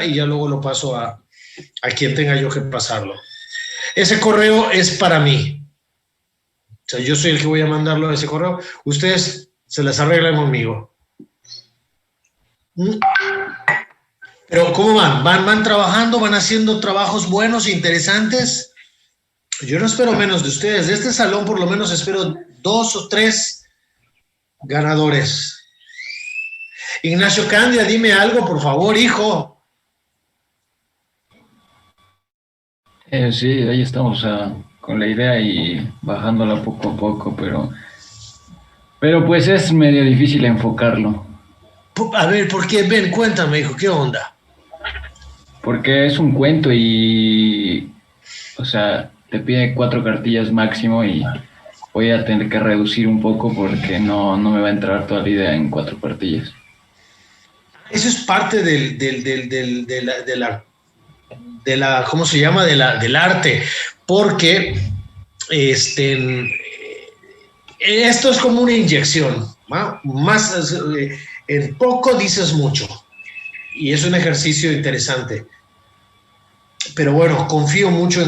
y ya luego lo paso a quien tenga yo que pasarlo. Ese correo es para mí. O sea, yo soy el que voy a mandarlo a ese correo. Ustedes se las arreglan conmigo. Pero ¿cómo van? ¿Van trabajando? ¿Van haciendo trabajos buenos, interesantes? Yo no espero menos de ustedes. De este salón por lo menos espero 2 o 3 ganadores. Ignacio Candia, dime algo, por favor, hijo. Sí, ahí estamos con la idea y bajándola poco a poco, pero pues es medio difícil enfocarlo, A ver, ¿por qué? Ven, cuéntame, hijo, ¿qué onda? porque es un cuento y, o sea, te pide 4 cartillas máximo y voy a tener que reducir un poco porque no me va a entrar toda la idea en 4 cartillas. Eso es parte de la, ¿cómo se llama? Del arte, porque esto es como una inyección, ¿no? Más, en poco dices mucho, y es un ejercicio interesante. Pero bueno, confío mucho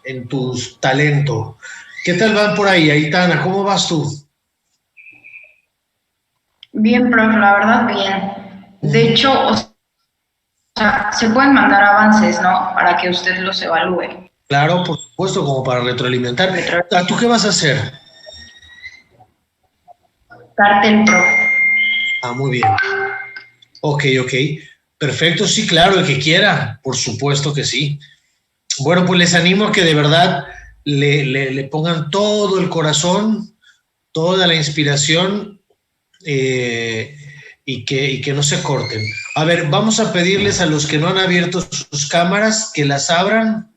en tu talento. ¿Qué tal van por ahí, Aitana? ¿Cómo vas tú? Bien, profe, la verdad, bien. De hecho, o sea, se pueden mandar avances, ¿no? Para que usted los evalúe. Claro, por supuesto, como para retroalimentar. ¿Tú qué vas a hacer? Cartel, profe. Muy bien. Ok. Perfecto, sí, claro, el que quiera, por supuesto que sí. Bueno, pues les animo a que de verdad le pongan todo el corazón, toda la inspiración y que no se corten. A ver, vamos a pedirles a los que no han abierto sus cámaras que las abran.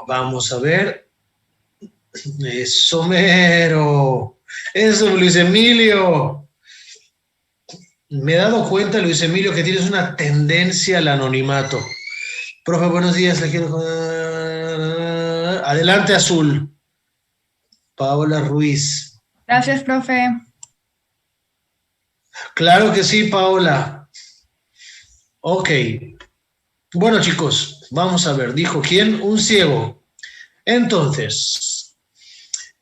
Vamos a ver. Eso mero. Eso, Luis Emilio. Me he dado cuenta, Luis Emilio, que tienes una tendencia al anonimato. Profe, buenos días. Le quiero... Adelante, Azul. Paola Ruiz. Gracias, profe. Claro que sí, Paola. Ok. Bueno, chicos, vamos a ver. Dijo, ¿quién? Un ciego. Entonces,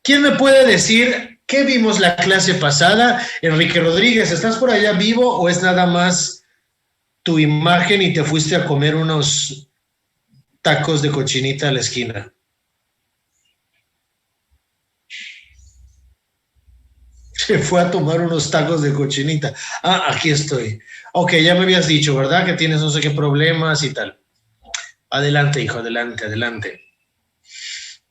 ¿quién me puede decir qué vimos la clase pasada? Enrique Rodríguez, ¿estás por allá vivo o es nada más tu imagen y te fuiste a comer unos tacos de cochinita a la esquina? Se fue a tomar unos tacos de cochinita. Aquí estoy. Ok, ya me habías dicho, ¿verdad? Que tienes no sé qué problemas y tal. Adelante, hijo, adelante.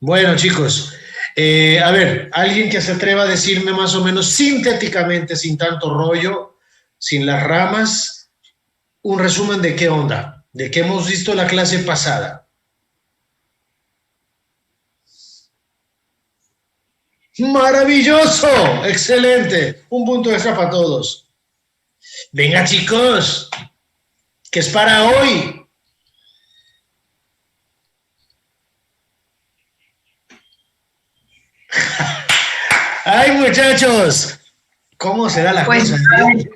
Bueno, chicos, a ver, alguien que se atreva a decirme más o menos sintéticamente, sin tanto rollo, sin las ramas, un resumen de qué onda, de qué hemos visto la clase pasada. ¡Maravilloso! ¡Excelente! Un punto extra para todos. Venga, chicos, que es para hoy. ¡Ay, muchachos! ¿Cómo será la cosa?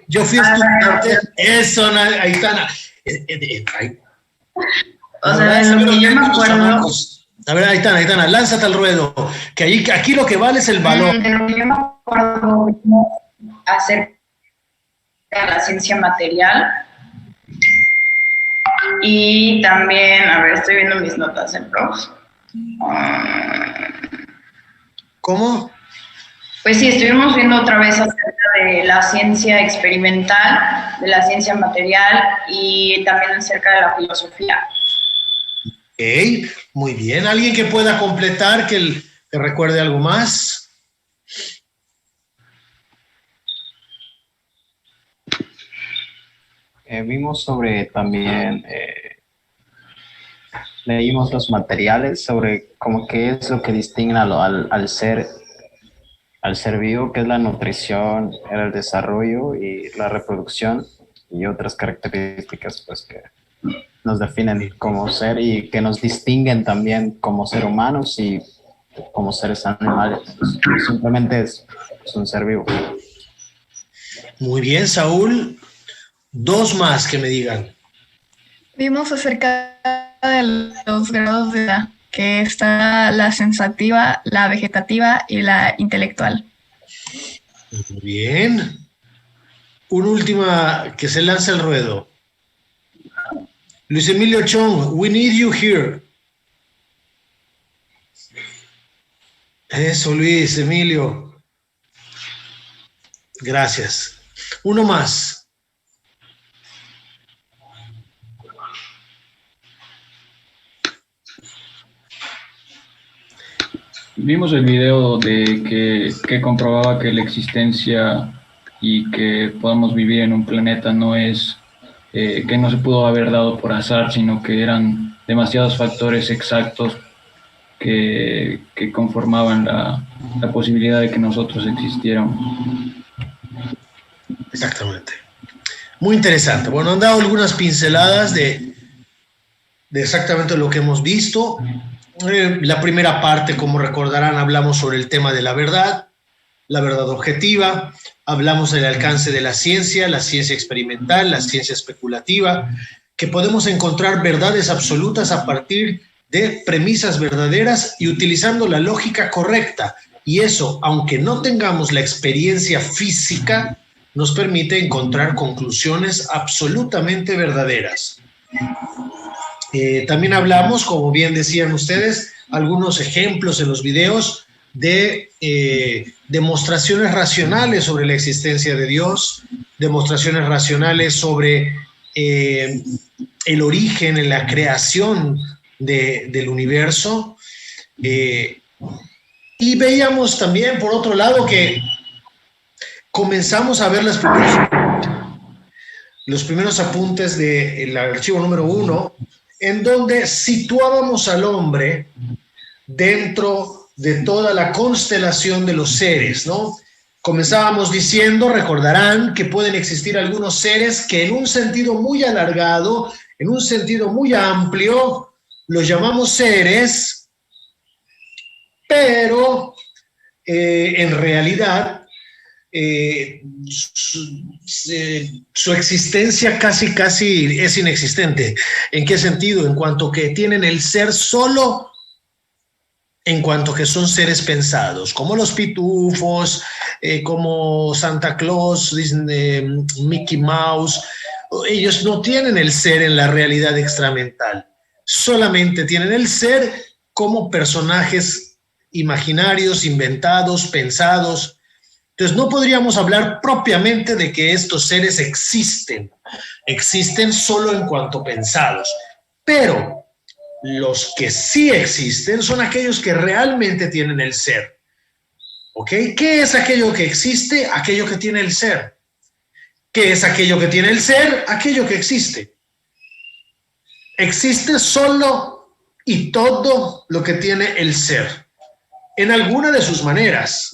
Yo fui estudiante. Eso, Aitana. O sea, de lo que yo me acuerdo. A ver, Aitana, lánzate al ruedo. Que aquí lo que vale es el valor. De lo que yo me acuerdo acerca de la ciencia material. Y también, a ver, estoy viendo mis notas en prof. ¿Cómo? Pues sí, estuvimos viendo otra vez acerca de la ciencia experimental, de la ciencia material y también acerca de la filosofía. Ok, muy bien. ¿Alguien que pueda completar, que recuerde algo más? Vimos sobre también, leímos los materiales sobre como qué es lo que distingue al ser vivo, que es la nutrición, el desarrollo y la reproducción y otras características pues que nos definen como ser y que nos distinguen también como ser humanos y como seres animales. Simplemente es un ser vivo. Muy bien, Saúl. 2 más que me digan. Vimos acerca de los grados de edad, que está la sensativa, la vegetativa y la intelectual. Muy bien. Una última que se lanza al ruedo. Luis Emilio Chong, we need you here. Eso, Luis Emilio. Gracias. Uno más. Vimos el video de que comprobaba que la existencia y que podamos vivir en un planeta no es que no se pudo haber dado por azar, sino que eran demasiados factores exactos que conformaban la posibilidad de que nosotros existiéramos. Exactamente. Muy interesante. Bueno, han dado algunas pinceladas de exactamente lo que hemos visto. La primera parte, como recordarán, hablamos sobre el tema de la verdad objetiva, hablamos del alcance de la ciencia experimental, la ciencia especulativa, que podemos encontrar verdades absolutas a partir de premisas verdaderas y utilizando la lógica correcta. Y eso, aunque no tengamos la experiencia física, nos permite encontrar conclusiones absolutamente verdaderas. También hablamos, como bien decían ustedes, algunos ejemplos en los videos de demostraciones racionales sobre la existencia de Dios, demostraciones racionales sobre el origen en la creación del universo. Y veíamos también, por otro lado, que comenzamos a ver los primeros apuntes del archivo número 1, en donde situábamos al hombre dentro de toda la constelación de los seres, ¿no? Comenzábamos diciendo, recordarán, que pueden existir algunos seres que en un sentido muy alargado, en un sentido muy amplio, los llamamos seres, pero en realidad su existencia casi es inexistente. ¿En qué sentido? En cuanto que tienen el ser solo en cuanto que son seres pensados, como los pitufos, como Santa Claus, Mickey Mouse. Ellos no tienen el ser en la realidad extramental, solamente tienen el ser como personajes imaginarios, inventados, pensados. Entonces no podríamos hablar propiamente de que estos seres existen solo en cuanto pensados, pero los que sí existen son aquellos que realmente tienen el ser. ¿Ok? ¿Qué es aquello que existe? Aquello que tiene el ser. ¿Qué es aquello que tiene el ser? Aquello que existe. Existe solo y todo lo que tiene el ser, en alguna de sus maneras.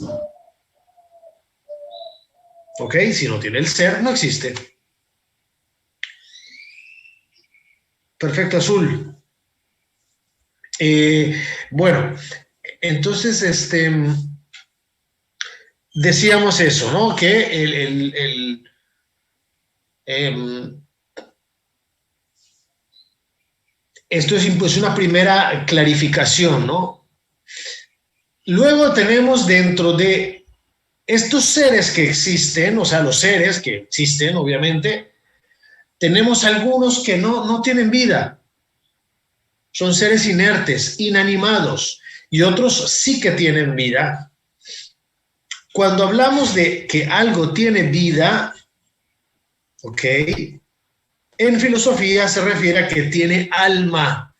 ¿Ok? Si no tiene el ser, no existe. Perfecto, Azul. Bueno, entonces decíamos eso, ¿no? Que esto es una primera clarificación, ¿no? Luego tenemos dentro de estos seres que existen, o sea, los seres que existen, obviamente, tenemos algunos que no tienen vida. Son seres inertes, inanimados, y otros sí que tienen vida. Cuando hablamos de que algo tiene vida, ¿ok? En filosofía se refiere a que tiene alma.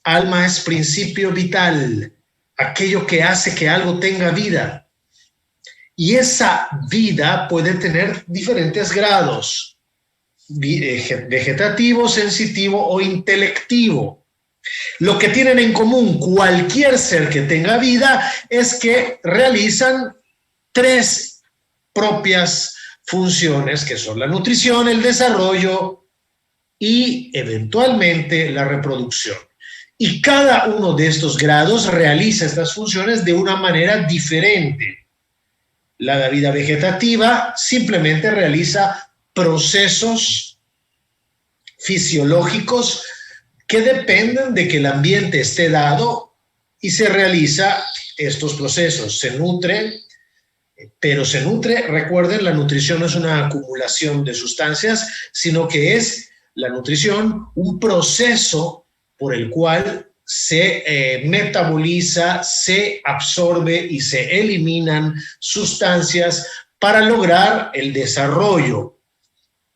Alma es principio vital, aquello que hace que algo tenga vida. Y esa vida puede tener diferentes grados: vegetativo, sensitivo o intelectivo. Lo que tienen en común cualquier ser que tenga vida es que realizan 3 propias funciones, que son la nutrición, el desarrollo y eventualmente la reproducción. Y cada uno de estos grados realiza estas funciones de una manera diferente. La vida vegetativa simplemente realiza procesos fisiológicos que dependen de que el ambiente esté dado y se realiza estos procesos. Se nutre, pero se nutre, recuerden, la nutrición no es una acumulación de sustancias, sino que es la nutrición un proceso por el cual se metaboliza, se absorbe y se eliminan sustancias para lograr el desarrollo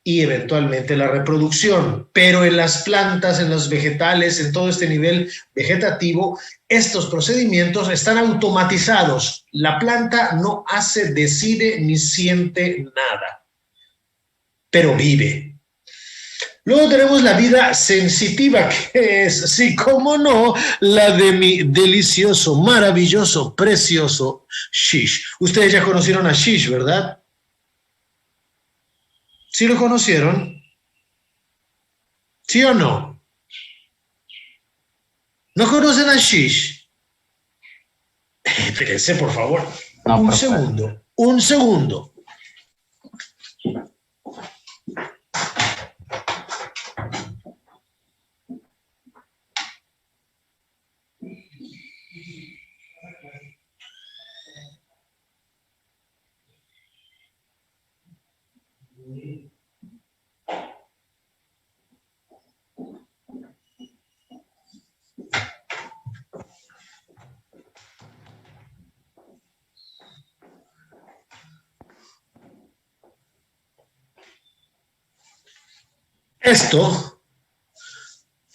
y eventualmente la reproducción. Pero en las plantas, en los vegetales, en todo este nivel vegetativo, estos procedimientos están automatizados. La planta no hace, decide ni siente nada, pero vive. Luego tenemos la vida sensitiva, que es, sí, cómo no, la de mi delicioso, maravilloso, precioso Shish. Ustedes ya conocieron a Shish, ¿verdad? ¿Sí lo conocieron? ¿Sí o no? ¿No conocen a Shish? Espérense, por favor. No, Un profe. segundo. Un segundo.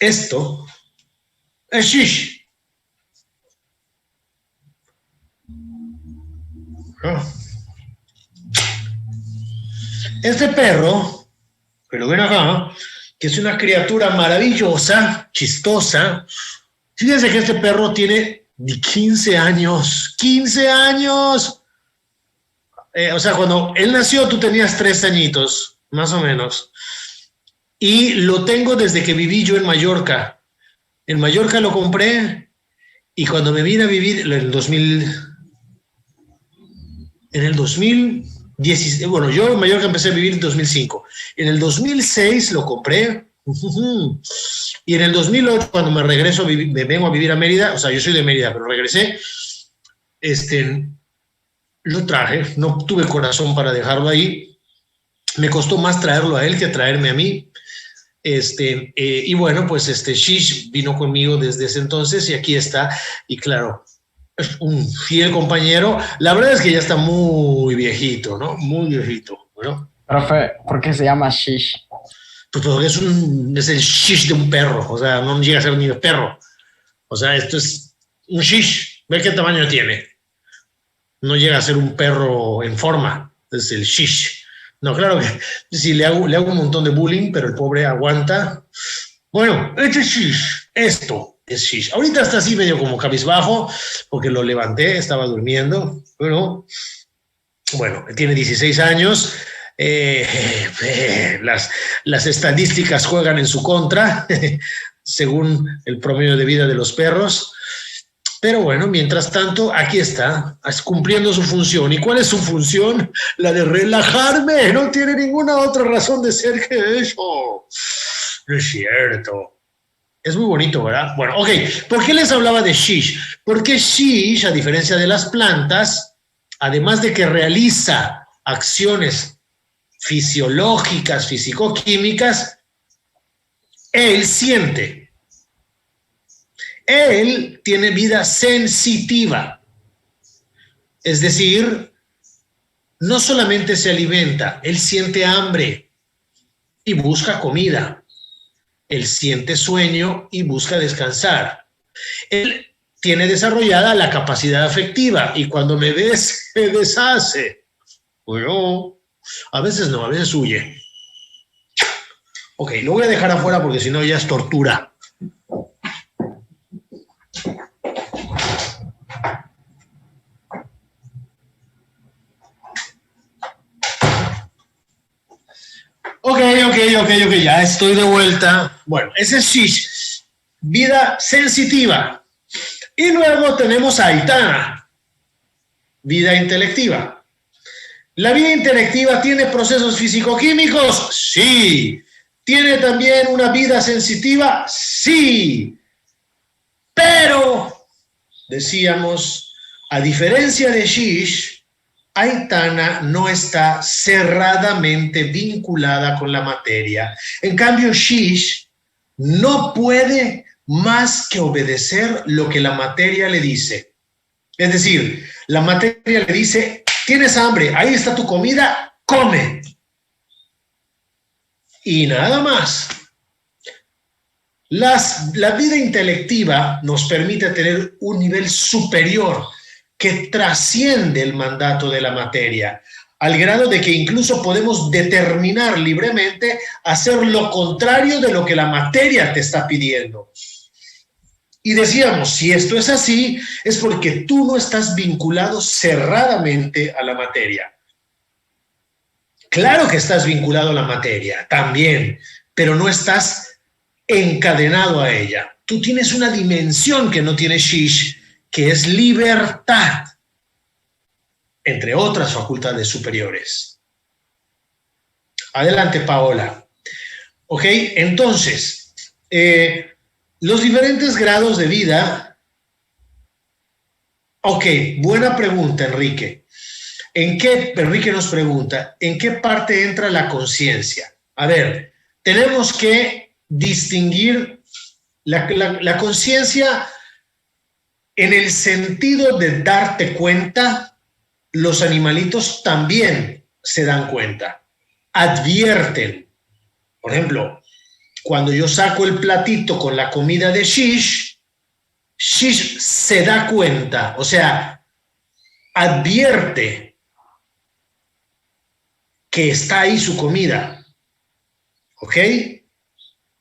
Esto es Shish. Este perro, que lo ven acá, que es una criatura maravillosa, chistosa. Fíjense que este perro tiene 15 años. ¡15 años! O sea, cuando él nació tú tenías 3 añitos, más o menos. Y lo tengo desde que viví yo en Mallorca. En Mallorca lo compré y cuando me vine a vivir en el 2016, bueno, yo en Mallorca empecé a vivir en 2005. En el 2006 lo compré y en el 2008 cuando me regreso, me vengo a vivir a Mérida, o sea, yo soy de Mérida, pero regresé, lo traje, no tuve corazón para dejarlo ahí. Me costó más traerlo a él que traerme a mí. Y bueno, pues Shish vino conmigo desde ese entonces y aquí está. Y claro, es un fiel compañero. La verdad es que ya está muy viejito, ¿no? Muy viejito, ¿no? Profe, ¿por qué se llama Shish? Pues porque es el Shish de un perro. O sea, no llega a ser ni de perro. O sea, esto es un Shish. Ve qué tamaño tiene. No llega a ser un perro en forma. Es el Shish. No, claro que sí, le hago un montón de bullying, pero el pobre aguanta. Bueno, este es Shish. Esto es Shish. Ahorita está así medio como cabizbajo, porque lo levanté, estaba durmiendo. Bueno, tiene 16 años. Las estadísticas juegan en su contra, según el promedio de vida de los perros. Pero bueno, mientras tanto, aquí está, cumpliendo su función. ¿Y cuál es su función? La de relajarme. No tiene ninguna otra razón de ser que eso. No es cierto. Es muy bonito, ¿verdad? Bueno, ok. ¿Por qué les hablaba de Shish? Porque Shish, a diferencia de las plantas, además de que realiza acciones fisiológicas, fisicoquímicas, él siente. Él tiene vida sensitiva, es decir, no solamente se alimenta, él siente hambre y busca comida, él siente sueño y busca descansar, él tiene desarrollada la capacidad afectiva y cuando me ve se deshace, bueno, a veces no, a veces huye. Ok, lo voy a dejar afuera porque si no ya es tortura. Ok, ya estoy de vuelta. Bueno, ese es Shish, vida sensitiva. Y luego tenemos a Aitana, vida intelectiva. ¿La vida intelectiva tiene procesos físico-químicos? Sí. ¿Tiene también una vida sensitiva? Sí. Pero, decíamos, a diferencia de Shish, Aitana no está cerradamente vinculada con la materia. En cambio, Shish no puede más que obedecer lo que la materia le dice. Es decir, la materia le dice, tienes hambre, ahí está tu comida, come. Y nada más. La vida intelectiva nos permite tener un nivel superior que trasciende el mandato de la materia, al grado de que incluso podemos determinar libremente hacer lo contrario de lo que la materia te está pidiendo. Y decíamos, si esto es así, es porque tú no estás vinculado cerradamente a la materia. Claro que estás vinculado a la materia, también, pero no estás encadenado a ella. Tú tienes una dimensión que no tiene Shish, que es libertad, entre otras facultades superiores. Adelante, Paola. Ok, entonces, los diferentes grados de vida. Ok, buena pregunta, Enrique. Enrique nos pregunta, ¿en qué parte entra la conciencia? A ver, tenemos que distinguir la conciencia en el sentido de darte cuenta. Los animalitos también se dan cuenta, advierten. Por ejemplo, cuando yo saco el platito con la comida de Shish, Shish se da cuenta, o sea, advierte que está ahí su comida. ¿Ok?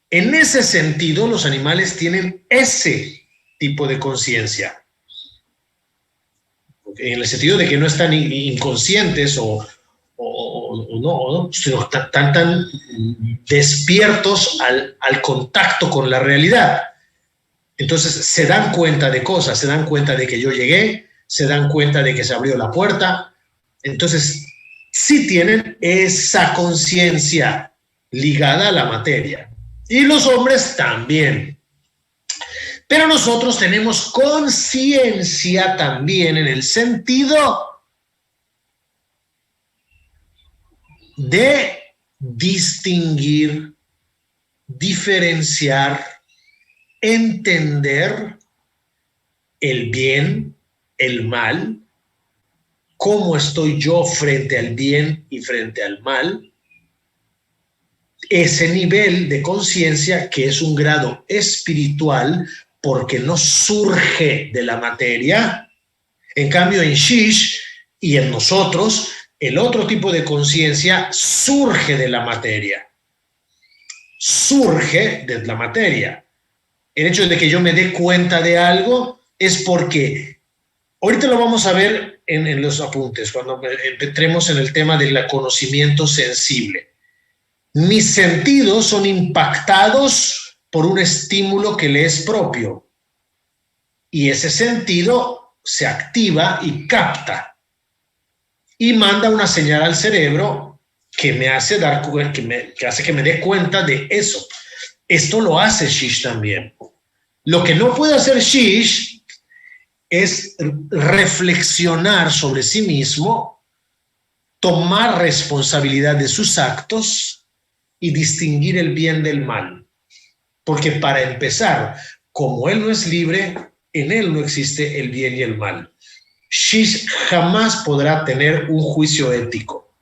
En ese sentido, los animales tienen ese tipo de conciencia. En el sentido de que no están inconscientes o no, sino tan despiertos al contacto con la realidad. Entonces se dan cuenta de cosas, se dan cuenta de que yo llegué, se dan cuenta de que se abrió la puerta. Entonces sí tienen esa conciencia ligada a la materia. Y los hombres también. Pero nosotros tenemos conciencia también en el sentido de distinguir, diferenciar, entender el bien, el mal, cómo estoy yo frente al bien y frente al mal. Ese nivel de conciencia, que es un grado espiritual porque no surge de la materia. En cambio, en Shish y en nosotros, el otro tipo de conciencia surge de la materia. Surge de la materia. El hecho de que yo me dé cuenta de algo es porque, ahorita lo vamos a ver en los apuntes, cuando entremos en el tema del conocimiento sensible. Mis sentidos son impactados por un estímulo que le es propio. Y ese sentido se activa y capta. Y manda una señal al cerebro que me hace que hace que me dé cuenta de eso. Esto lo hace Shish también. Lo que no puede hacer Shish es reflexionar sobre sí mismo, tomar responsabilidad de sus actos y distinguir el bien del mal. Porque para empezar, como él no es libre, en él no existe el bien y el mal. Shish jamás podrá tener un juicio ético.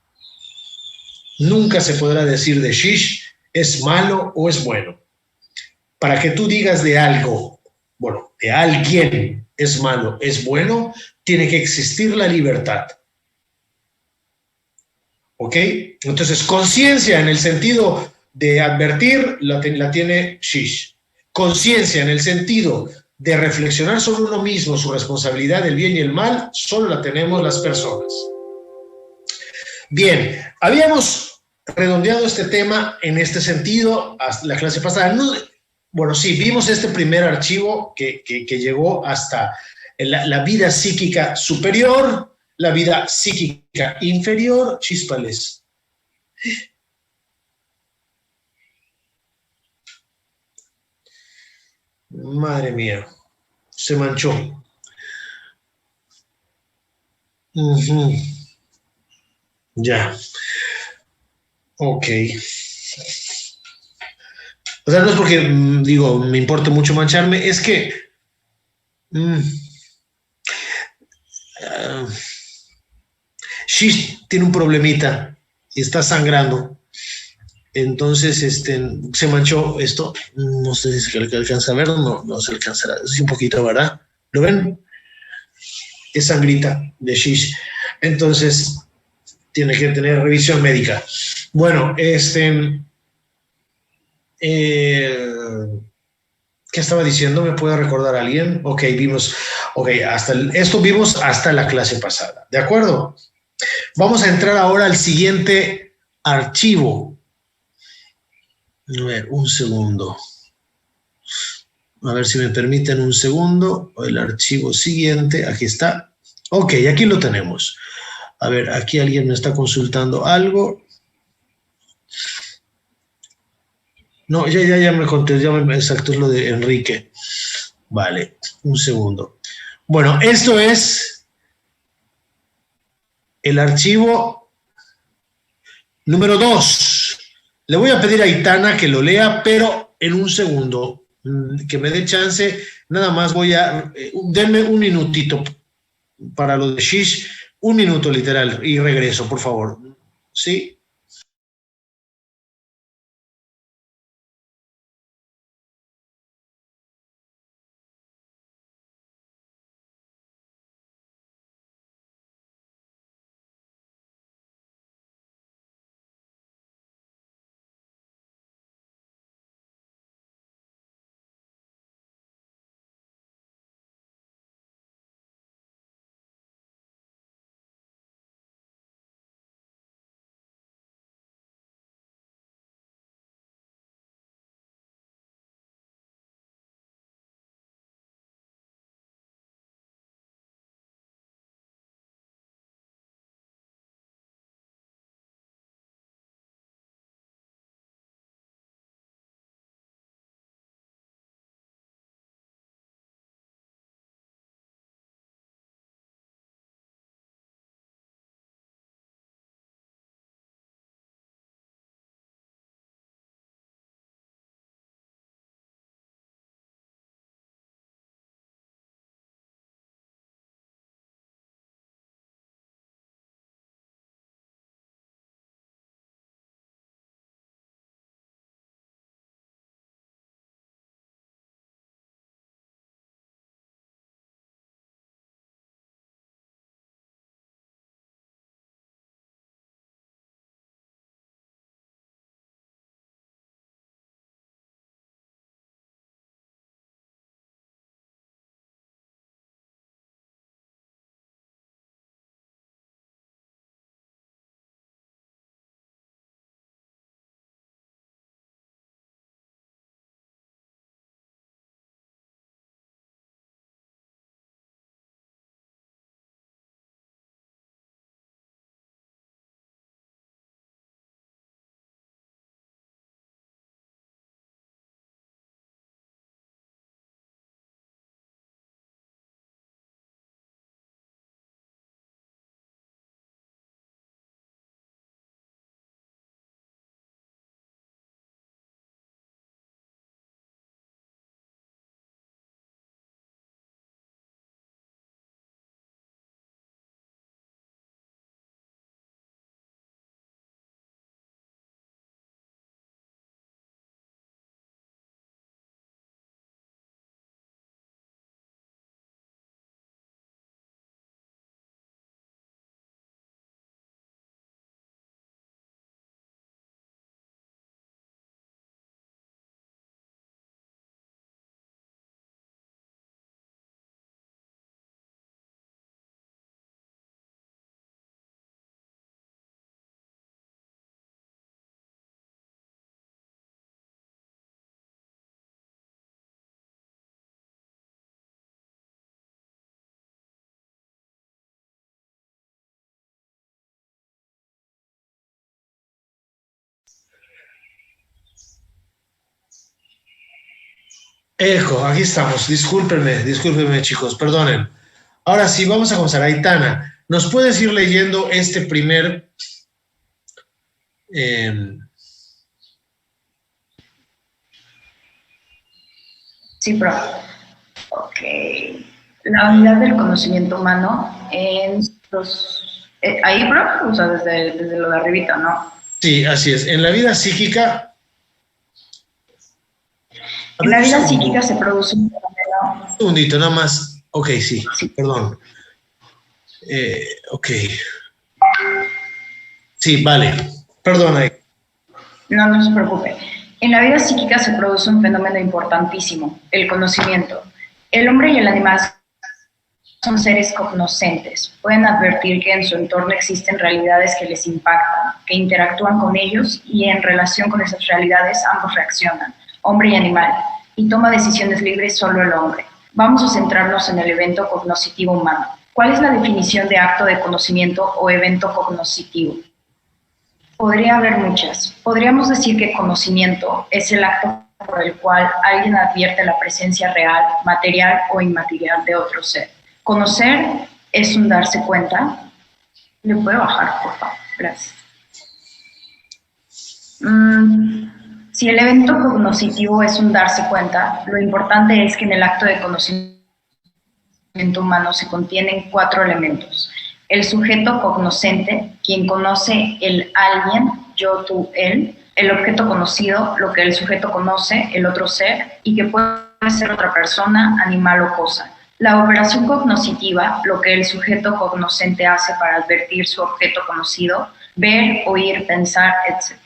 Nunca se podrá decir de Shish es malo o es bueno. Para que tú digas de algo, bueno, de alguien es malo, es bueno, tiene que existir la libertad. ¿Ok? Entonces, conciencia en el sentido de advertir la tiene Shish. Conciencia en el sentido de reflexionar sobre uno mismo, su responsabilidad del bien y el mal, solo la tenemos las personas. Bien, habíamos redondeado este tema en este sentido hasta la clase pasada. No, bueno, sí, vimos este primer archivo que llegó hasta la vida psíquica superior, la vida psíquica inferior, chispales. Madre mía, se manchó. Ujú. Ya, ok. O sea, no es porque, digo, me importe mucho mancharme, es que mm, ah, Shish tiene un problemita y está sangrando. Entonces, se manchó esto. No sé si se alcanza a ver, no se alcanzará. Es un poquito, ¿verdad? ¿Lo ven? Es sangrita de Shish. Entonces, tiene que tener revisión médica. Bueno, eh, ¿qué estaba diciendo? ¿Me puede recordar alguien? Ok, esto vimos hasta la clase pasada. ¿De acuerdo? Vamos a entrar ahora al siguiente archivo. A ver, un segundo. A ver si me permiten un segundo. El archivo siguiente, aquí está. Ok, aquí lo tenemos. A ver, aquí alguien me está consultando algo. No, ya me conté, exacto, es lo de Enrique. Vale, un segundo. Bueno, esto es el archivo número 2. Le voy a pedir a Itana que lo lea, pero en un segundo, que me dé chance. Nada más denme un minutito para lo de Shish, un minuto literal, y regreso, por favor. ¿Sí? Ejo, aquí estamos. Discúlpenme, chicos, perdonen. Ahora sí, vamos a comenzar. Aitana, ¿nos puedes ir leyendo este primer... Sí, profe. Ok. La unidad del conocimiento humano en los... ahí, profe, o sea, desde lo de arribita, ¿no? Sí, así es. En la vida psíquica... En la vida psíquica se produce un fenómeno... Un segundito, nada más. Ok, sí, perdón. Ok. Sí, vale. Perdona. No, no se preocupe. En la vida psíquica se produce un fenómeno importantísimo, el conocimiento. El hombre y el animal son seres cognoscentes. Pueden advertir que en su entorno existen realidades que les impactan, que interactúan con ellos y en relación con esas realidades ambos reaccionan, hombre y animal, y toma decisiones libres solo el hombre. Vamos a centrarnos en el evento cognoscitivo humano. ¿Cuál es la definición de acto de conocimiento o evento cognoscitivo? Podría haber muchas. Podríamos decir que conocimiento es el acto por el cual alguien advierte la presencia real, material o inmaterial de otro ser. Conocer es un darse cuenta. ¿Le puedo bajar, por favor? Gracias. Si el evento cognoscitivo es un darse cuenta, lo importante es que en el acto de conocimiento humano se contienen 4 elementos. El sujeto cognoscente, quien conoce el alguien, yo, tú, él. El objeto conocido, lo que el sujeto conoce, el otro ser, y que puede ser otra persona, animal o cosa. La operación cognoscitiva, lo que el sujeto cognoscente hace para advertir su objeto conocido, ver, oír, pensar, etc.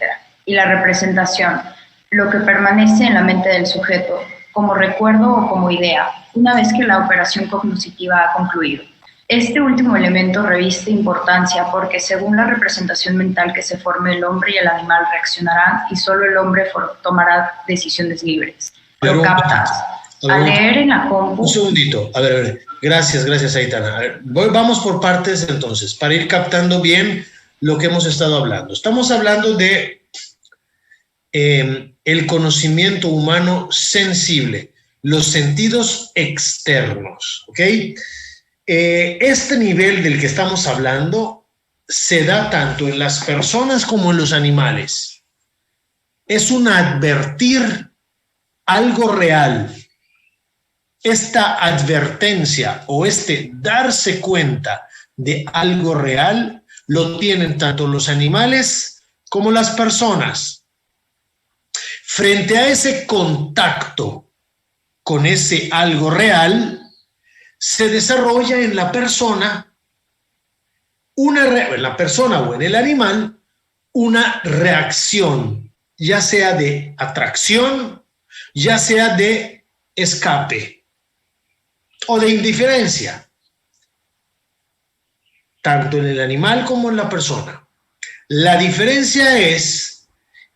Y la representación, lo que permanece en la mente del sujeto, como recuerdo o como idea, una vez que la operación cognoscitiva ha concluido. Este último elemento reviste importancia porque según la representación mental que se forme, el hombre y el animal reaccionarán y solo el hombre tomará decisiones libres. ¿Lo captas? Al leer en la compu... Un segundito, a ver. Gracias, Aitana. A ver, vamos por partes entonces, para ir captando bien lo que hemos estado hablando. Estamos hablando de el conocimiento humano sensible, los sentidos externos, ¿ok? Este nivel del que estamos hablando se da tanto en las personas como en los animales. Es un advertir algo real. Esta advertencia o este darse cuenta de algo real lo tienen tanto los animales como las personas. Frente a ese contacto con ese algo real, se desarrolla en la persona, en la persona o en el animal, una reacción, ya sea de atracción, ya sea de escape o de indiferencia, tanto en el animal como en la persona. La diferencia es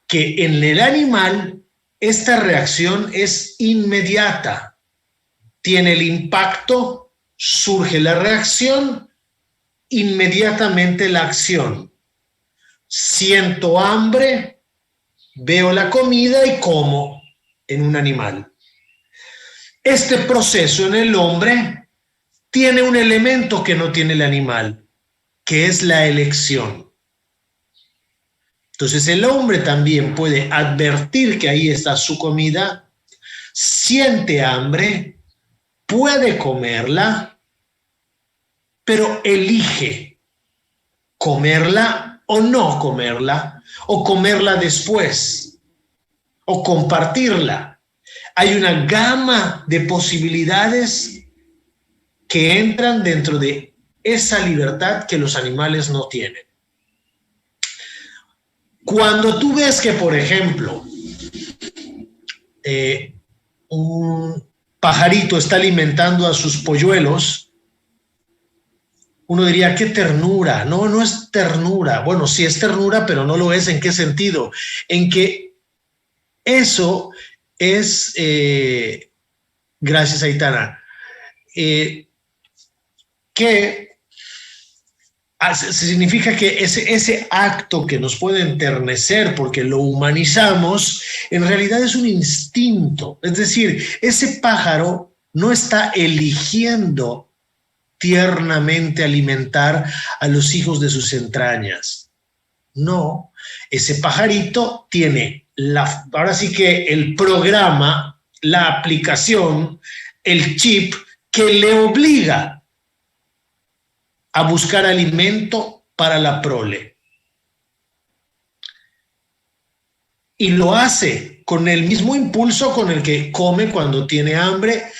que en el animal esta reacción es inmediata. Tiene el impacto, surge la reacción, inmediatamente la acción. Siento hambre, veo la comida y como en un animal. Este proceso en el hombre tiene un elemento que no tiene el animal, que es la elección. Entonces el hombre también puede advertir que ahí está su comida, siente hambre, puede comerla, pero elige comerla o no comerla, o comerla después, o compartirla. Hay una gama de posibilidades que entran dentro de esa libertad que los animales no tienen. Cuando tú ves que, por ejemplo, un pajarito está alimentando a sus polluelos, uno diría, qué ternura. No, no es ternura. Bueno, sí es ternura, pero no lo es. ¿En qué sentido? En que eso es, gracias Aitana, que significa que ese acto que nos puede enternecer porque lo humanizamos, en realidad es un instinto. Es decir, ese pájaro no está eligiendo tiernamente alimentar a los hijos de sus entrañas. No, ese pajarito tiene ahora sí que el programa, la aplicación, el chip que le obliga a buscar alimento para la prole. Y lo hace con el mismo impulso con el que come cuando tiene hambre,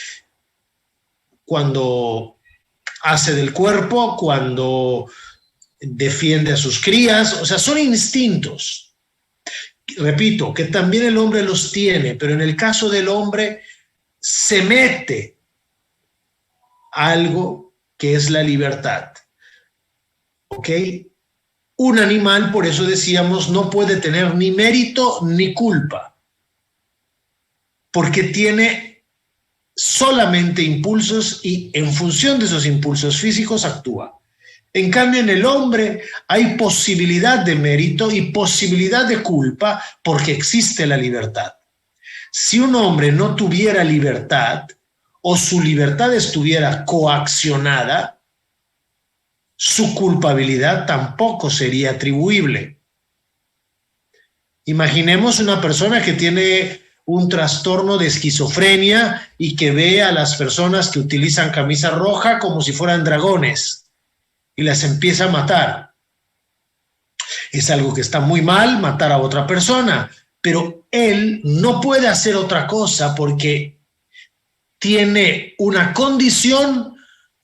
cuando hace del cuerpo, cuando defiende a sus crías. O sea, son instintos. Repito, que también el hombre los tiene, pero en el caso del hombre se mete algo que es la libertad. ¿Ok? Un animal, por eso decíamos, no puede tener ni mérito ni culpa, porque tiene solamente impulsos y en función de esos impulsos físicos actúa. En cambio, en el hombre hay posibilidad de mérito y posibilidad de culpa porque existe la libertad. Si un hombre no tuviera libertad o su libertad estuviera coaccionada, su culpabilidad tampoco sería atribuible. Imaginemos una persona que tiene un trastorno de esquizofrenia y que ve a las personas que utilizan camisa roja como si fueran dragones y las empieza a matar. Es algo que está muy mal, matar a otra persona, pero él no puede hacer otra cosa porque tiene una condición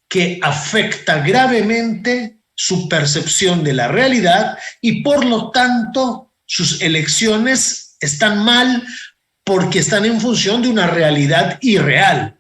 que afecta gravemente su percepción de la realidad y por lo tanto sus elecciones están mal porque están en función de una realidad irreal,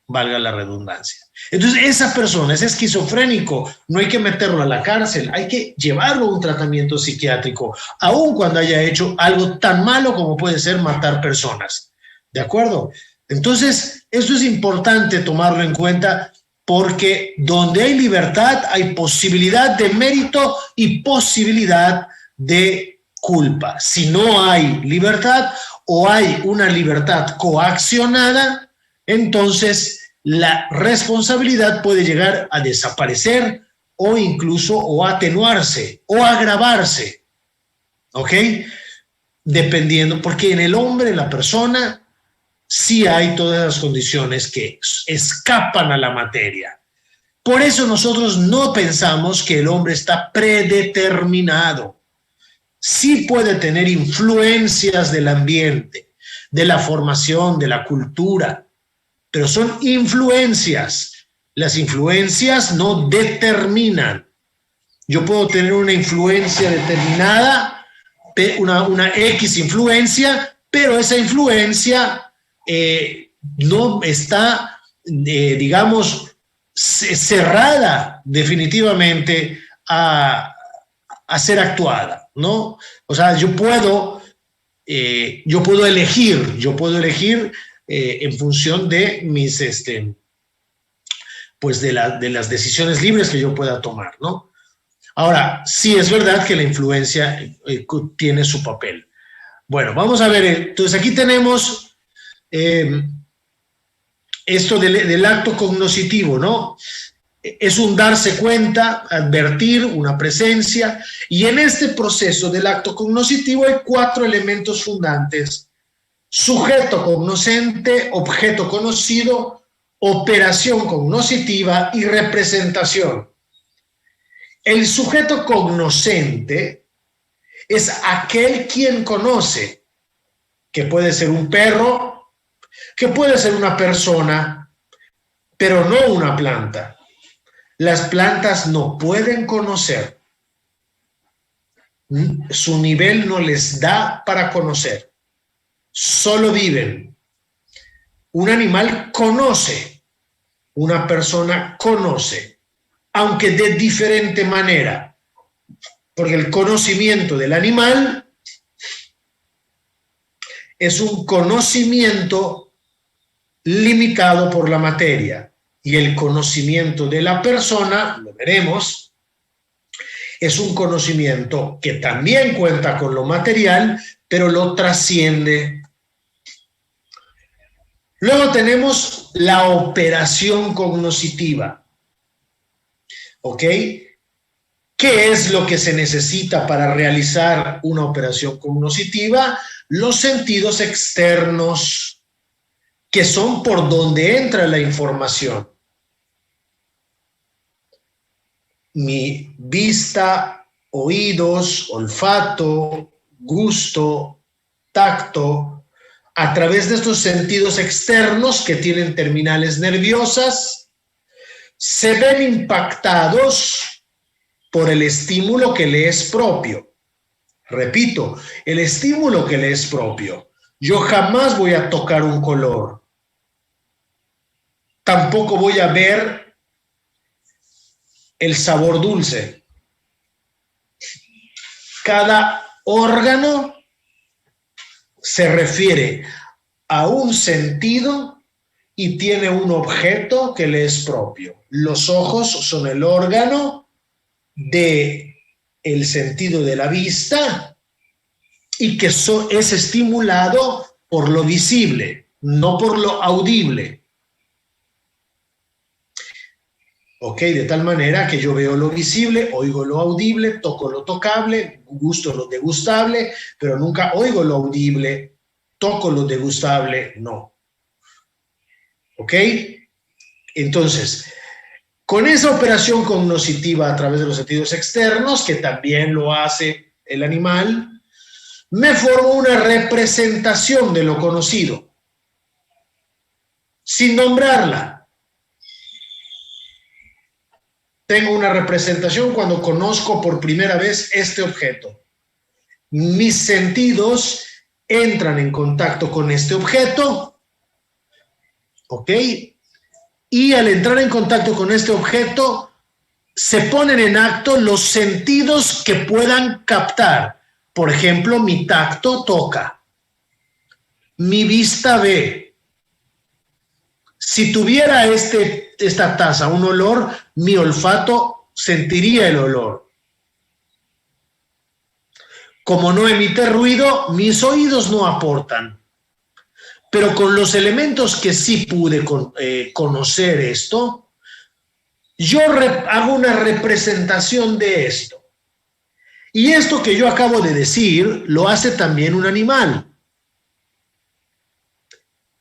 valga la redundancia. Entonces esa persona, ese esquizofrénico, no hay que meterlo a la cárcel, hay que llevarlo a un tratamiento psiquiátrico, aun cuando haya hecho algo tan malo como puede ser matar personas. ¿De acuerdo? Entonces, esto es importante tomarlo en cuenta porque donde hay libertad hay posibilidad de mérito y posibilidad de culpa. Si no hay libertad o hay una libertad coaccionada, entonces la responsabilidad puede llegar a desaparecer o incluso o atenuarse o agravarse. ¿Ok? Dependiendo, porque en el hombre, la persona, sí hay todas las condiciones que escapan a la materia. Por eso nosotros no pensamos que el hombre está predeterminado. Sí puede tener influencias del ambiente, de la formación, de la cultura, pero son influencias. Las influencias no determinan. Yo puedo tener una influencia determinada, una X influencia, pero esa influencia no está, digamos, cerrada definitivamente a ser actuada, ¿no? O sea, yo puedo elegir en función de mis, pues de las decisiones libres que yo pueda tomar, ¿no? Ahora, sí es verdad que la influencia tiene su papel. Bueno, vamos a ver, entonces aquí tenemos esto del acto cognoscitivo, ¿no? Es un darse cuenta, advertir, una presencia, y en este proceso del acto cognoscitivo hay 4 elementos fundantes: sujeto cognoscente, objeto conocido, operación cognoscitiva y representación. El sujeto cognoscente es aquel quien conoce, que puede ser un perro, que puede ser una persona, pero no una planta. Las plantas no pueden conocer. Su nivel no les da para conocer. Solo viven. Un animal conoce. Una persona conoce, aunque de diferente manera. Porque el conocimiento del animal es un conocimiento limitado por la materia, y el conocimiento de la persona, lo veremos, Es un conocimiento que también cuenta con lo material, pero lo trasciende. Luego tenemos la operación cognoscitiva. ¿Ok? ¿Qué es lo que se necesita para realizar una operación cognoscitiva? Los sentidos externos, que son por donde entra la información. Mi vista, oídos, olfato, gusto, tacto, a través de estos sentidos externos que tienen terminales nerviosas, se ven impactados por el estímulo que le es propio. Repito, el estímulo que le es propio. Yo jamás voy a tocar un color. Tampoco voy a ver el sabor dulce. Cada órgano se refiere a un sentido y tiene un objeto que le es propio. Los ojos son el órgano del sentido de la vista y que es estimulado por lo visible, no por lo audible. ¿Ok? De tal manera que yo veo lo visible, oigo lo audible, toco lo tocable, gusto lo degustable, pero nunca oigo lo audible, toco lo degustable, no. ¿Ok? Entonces, con esa operación cognoscitiva a través de los sentidos externos, que también lo hace el animal, me formo una representación de lo conocido, sin nombrarla. Tengo una representación cuando conozco por primera vez este objeto. Mis sentidos entran en contacto con este objeto, ¿ok? Y al entrar en contacto con este objeto, se ponen en acto los sentidos que puedan captar. Por ejemplo, mi tacto toca, mi vista ve. Si tuviera esta taza un olor, mi olfato sentiría el olor. Como no emite ruido, mis oídos no aportan. Pero con los elementos que sí pude conocer esto, yo hago una representación de esto. Y esto que yo acabo de decir, lo hace también un animal.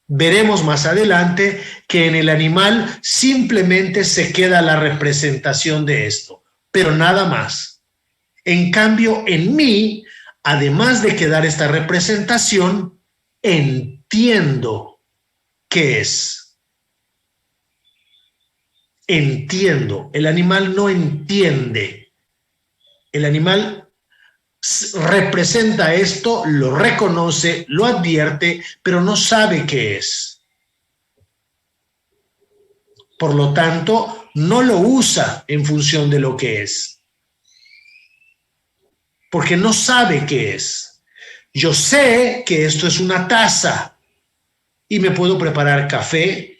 Veremos más adelante que en el animal simplemente se queda la representación de esto, pero nada más. En cambio, en mí, además de quedar esta representación, entiendo qué es. Entiendo. El animal no entiende. El animal representa esto, lo reconoce, lo advierte, pero no sabe qué es. Por lo tanto, no lo usa en función de lo que es. Porque no sabe qué es. Yo sé que esto es una taza y me puedo preparar café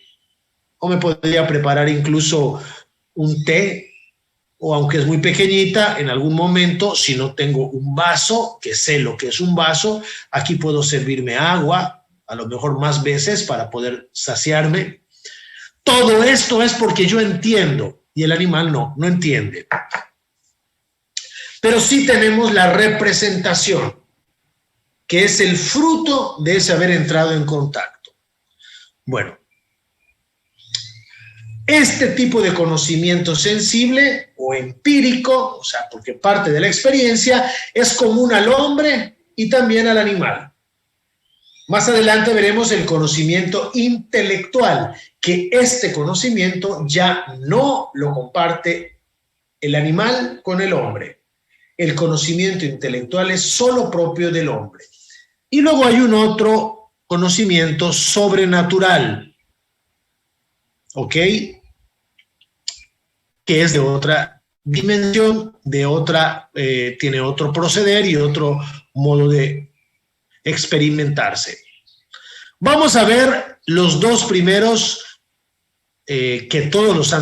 o me podría preparar incluso un té, o aunque es muy pequeñita, en algún momento, si no tengo un vaso, que sé lo que es un vaso, aquí puedo servirme agua, a lo mejor más veces para poder saciarme. Todo esto es porque yo entiendo y el animal no entiende. Pero sí tenemos la representación, que es el fruto de ese haber entrado en contacto. Bueno, este tipo de conocimiento sensible o empírico, o sea, porque parte de la experiencia, es común al hombre y también al animal. Más adelante veremos el conocimiento intelectual, que este conocimiento ya no lo comparte el animal con el hombre. El conocimiento intelectual es solo propio del hombre. Y luego hay un otro conocimiento sobrenatural, ¿ok? Que es de otra dimensión, tiene otro proceder y otro modo de experimentarse. Vamos a ver los dos primeros que todos los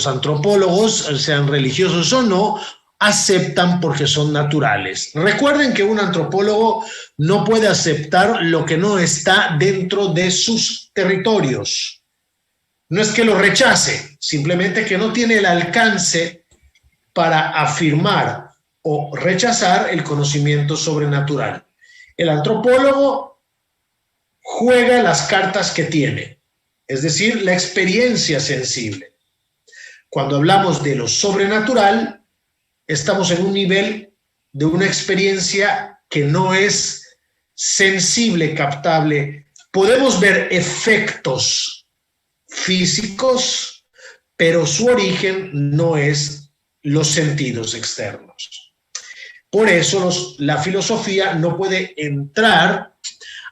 antropólogos, sean religiosos o no, aceptan porque son naturales. Recuerden que un antropólogo no puede aceptar lo que no está dentro de sus territorios. No es que lo rechace, simplemente que no tiene el alcance para afirmar o rechazar el conocimiento sobrenatural. El antropólogo juega las cartas que tiene, es decir, la experiencia sensible. Cuando hablamos de lo sobrenatural, estamos en un nivel de una experiencia que no es sensible, captable. Podemos ver efectos físicos, pero su origen no es los sentidos externos. Por eso la filosofía no puede entrar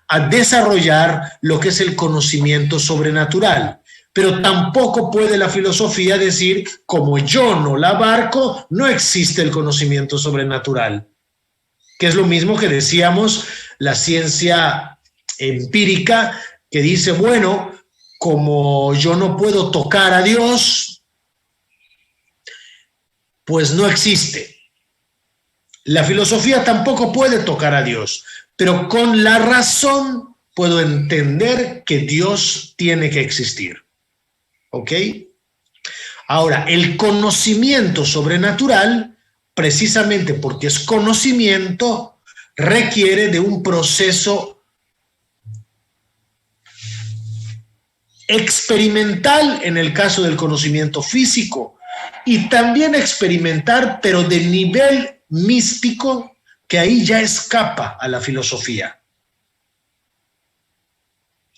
a desarrollar lo que es el conocimiento sobrenatural. Pero tampoco puede la filosofía decir, como yo no la abarco, no existe el conocimiento sobrenatural. Que es lo mismo que decíamos la ciencia empírica, que dice, bueno, como yo no puedo tocar a Dios, pues no existe. La filosofía tampoco puede tocar a Dios, pero con la razón puedo entender que Dios tiene que existir. ¿Ok? Ahora, el conocimiento sobrenatural, precisamente porque es conocimiento, requiere de un proceso experimental en el caso del conocimiento físico y también experimentar, pero de nivel místico, que ahí ya escapa a la filosofía.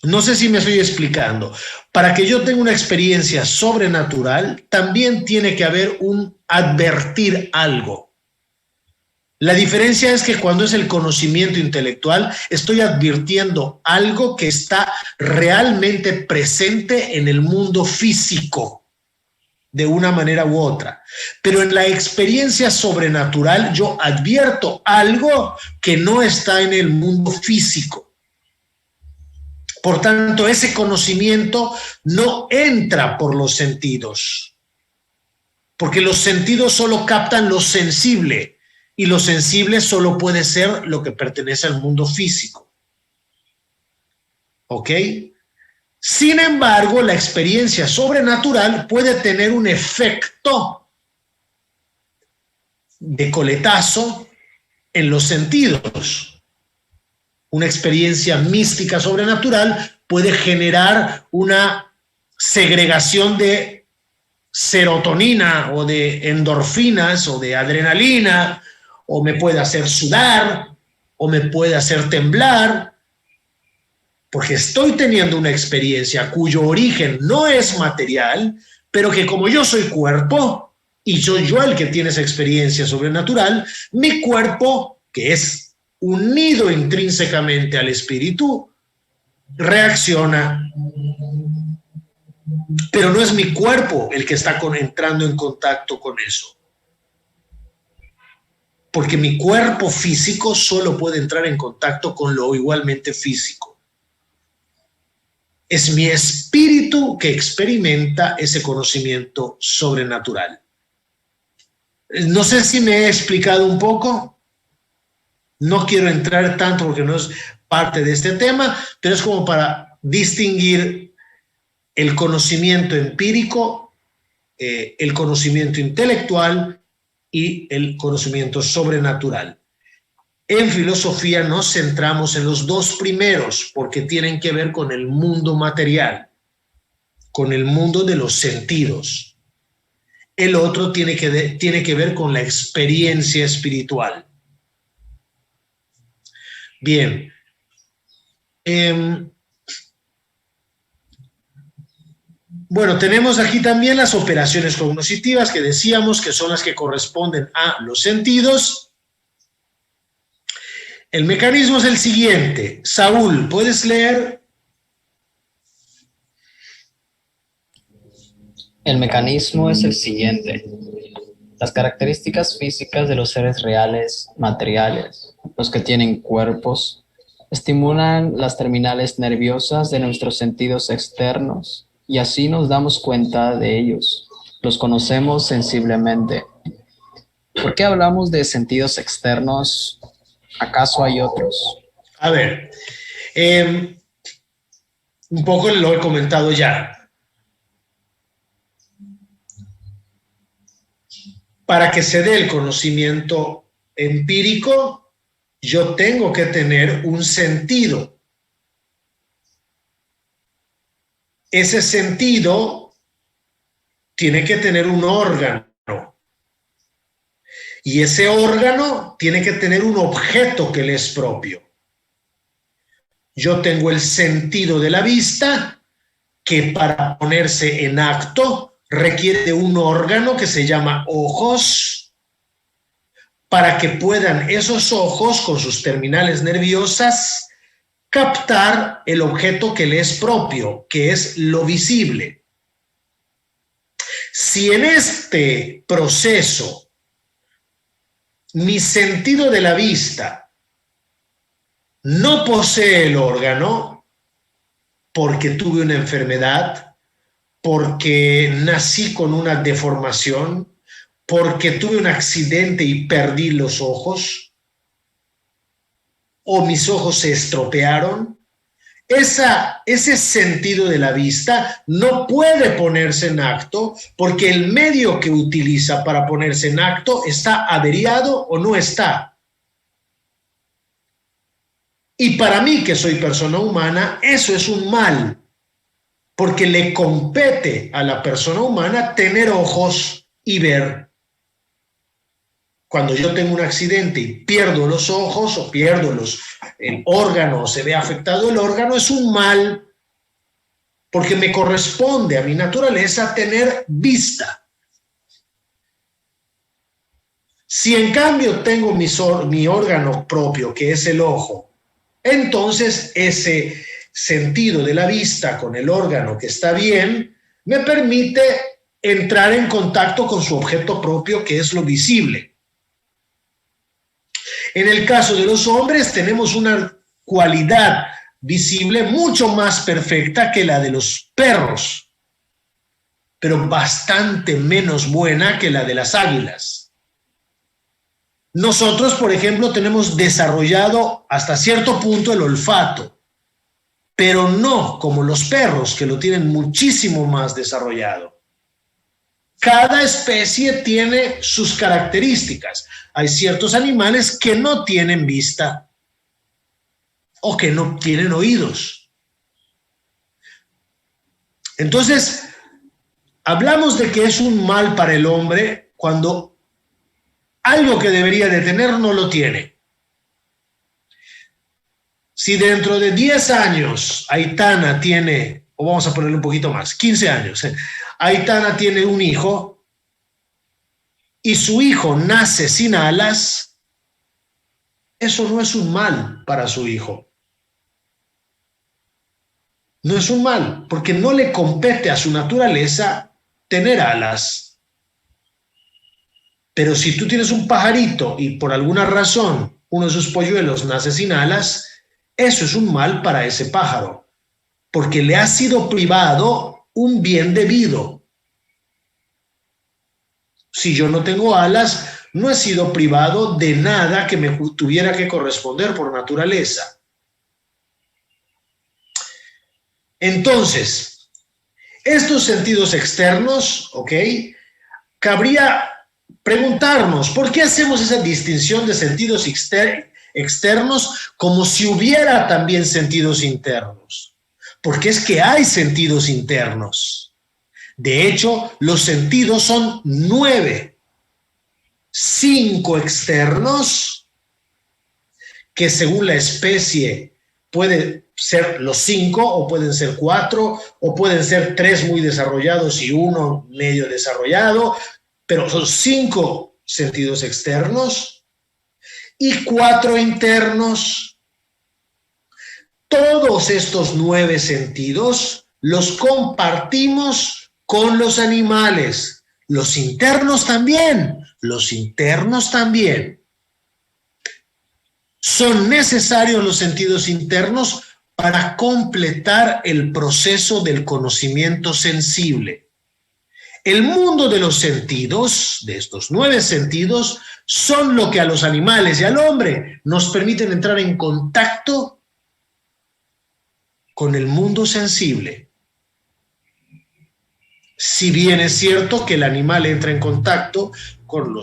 No sé si me estoy explicando. Para que yo tenga una experiencia sobrenatural, también tiene que haber un advertir algo. La diferencia es que cuando es el conocimiento intelectual, estoy advirtiendo algo que está realmente presente en el mundo físico, de una manera u otra. Pero en la experiencia sobrenatural, yo advierto algo que no está en el mundo físico. Por tanto, ese conocimiento no entra por los sentidos, porque los sentidos solo captan lo sensible y lo sensible solo puede ser lo que pertenece al mundo físico. ¿Ok? Sin embargo, la experiencia sobrenatural puede tener un efecto de coletazo en los sentidos. Una experiencia mística sobrenatural puede generar una segregación de serotonina o de endorfinas o de adrenalina, o me puede hacer sudar, o me puede hacer temblar, porque estoy teniendo una experiencia cuyo origen no es material, pero que como yo soy cuerpo, y soy yo el que tiene esa experiencia sobrenatural, mi cuerpo, que es unido intrínsecamente al espíritu, reacciona. Pero no es mi cuerpo el que está entrando en contacto con eso. Porque mi cuerpo físico solo puede entrar en contacto con lo igualmente físico. Es mi espíritu que experimenta ese conocimiento sobrenatural. No sé si me he explicado un poco. No quiero entrar tanto porque no es parte de este tema, pero es como para distinguir el conocimiento empírico, el conocimiento intelectual y el conocimiento sobrenatural. En filosofía nos centramos en los dos primeros porque tienen que ver con el mundo material, con el mundo de los sentidos. El otro tiene que ver con la experiencia espiritual. Bien. Bueno, tenemos aquí también las operaciones cognitivas que decíamos que son las que corresponden a los sentidos. El mecanismo es el siguiente. Saúl, ¿puedes leer? El mecanismo es el siguiente. Las características físicas de los seres reales, materiales, los que tienen cuerpos, estimulan las terminales nerviosas de nuestros sentidos externos y así nos damos cuenta de ellos. Los conocemos sensiblemente. ¿Por qué hablamos de sentidos externos? ¿Acaso hay otros? A ver, un poco lo he comentado ya. Para que se dé el conocimiento empírico, yo tengo que tener un sentido. Ese sentido tiene que tener un órgano. Y ese órgano tiene que tener un objeto que le es propio. Yo tengo el sentido de la vista, que para ponerse en acto requiere de un órgano que se llama ojos, para que puedan esos ojos con sus terminales nerviosas captar el objeto que le es propio, que es lo visible. Si en este proceso mi sentido de la vista no posee el órgano, porque tuve una enfermedad, porque nací con una deformación, porque tuve un accidente y perdí los ojos, o mis ojos se estropearon, ese sentido de la vista no puede ponerse en acto porque el medio que utiliza para ponerse en acto está averiado o no está. Y para mí, que soy persona humana, eso es un mal, porque le compete a la persona humana tener ojos y ver. Cuando yo tengo un accidente y pierdo los ojos o pierdo el órgano o se ve afectado el órgano, es un mal, porque me corresponde a mi naturaleza tener vista. Si en cambio tengo mi órgano propio, que es el ojo, entonces ese sentido de la vista con el órgano que está bien me permite entrar en contacto con su objeto propio, que es lo visible. En el caso de los hombres tenemos una cualidad visible mucho más perfecta que la de los perros, pero bastante menos buena que la de las águilas. Nosotros, por ejemplo, tenemos desarrollado hasta cierto punto el olfato, pero no como los perros, que lo tienen muchísimo más desarrollado. Cada especie tiene sus características. Hay ciertos animales que no tienen vista o que no tienen oídos. Entonces, hablamos de que es un mal para el hombre cuando algo que debería de tener no lo tiene. Si dentro de 10 años Aitana tiene, o vamos a ponerle un poquito más, 15 años, Aitana tiene un hijo y su hijo nace sin alas, eso no es un mal para su hijo. No es un mal, porque no le compete a su naturaleza tener alas. Pero si tú tienes un pajarito y por alguna razón uno de sus polluelos nace sin alas, eso es un mal para ese pájaro, porque le ha sido privado un bien debido. Si yo no tengo alas, no he sido privado de nada que me tuviera que corresponder por naturaleza. Entonces, estos sentidos externos, ¿ok? Cabría preguntarnos, ¿por qué hacemos esa distinción de sentidos externos como si hubiera también sentidos internos? Porque es que hay sentidos internos. De hecho, los sentidos son 9. 5 externos, que según la especie puede ser los 5 o pueden ser 4 o pueden ser 3 muy desarrollados y 1 medio desarrollado, pero son 5 sentidos externos y 4 internos. Todos estos 9 sentidos los compartimos con los animales, los internos también, los internos también. Son necesarios los sentidos internos para completar el proceso del conocimiento sensible. El mundo de los sentidos, de estos 9 sentidos, son lo que a los animales y al hombre nos permiten entrar en contacto con el mundo sensible. Si bien es cierto que el animal entra en contacto con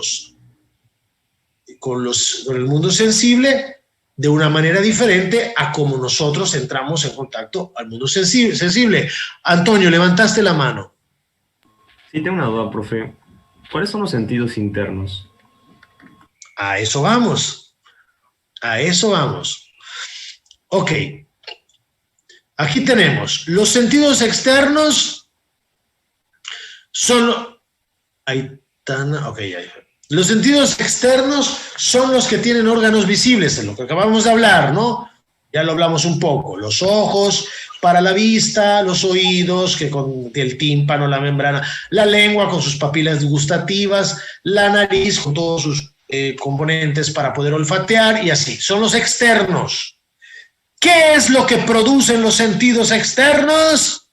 el mundo sensible de una manera diferente a como nosotros entramos en contacto al mundo sensible. Antonio, levantaste la mano. Sí, tengo una duda, profe. ¿Cuáles son los sentidos internos? A eso vamos. A eso vamos. Ok. Aquí tenemos los sentidos externos son... Ahí están... Ok, ya. Los sentidos externos son los que tienen órganos visibles, en lo que acabamos de hablar, ¿no? Ya lo hablamos un poco. Los ojos para la vista, los oídos, que con el tímpano, la membrana, la lengua con sus papilas gustativas, la nariz con todos sus componentes para poder olfatear y así. Son los externos. ¿Qué es lo que producen los sentidos externos?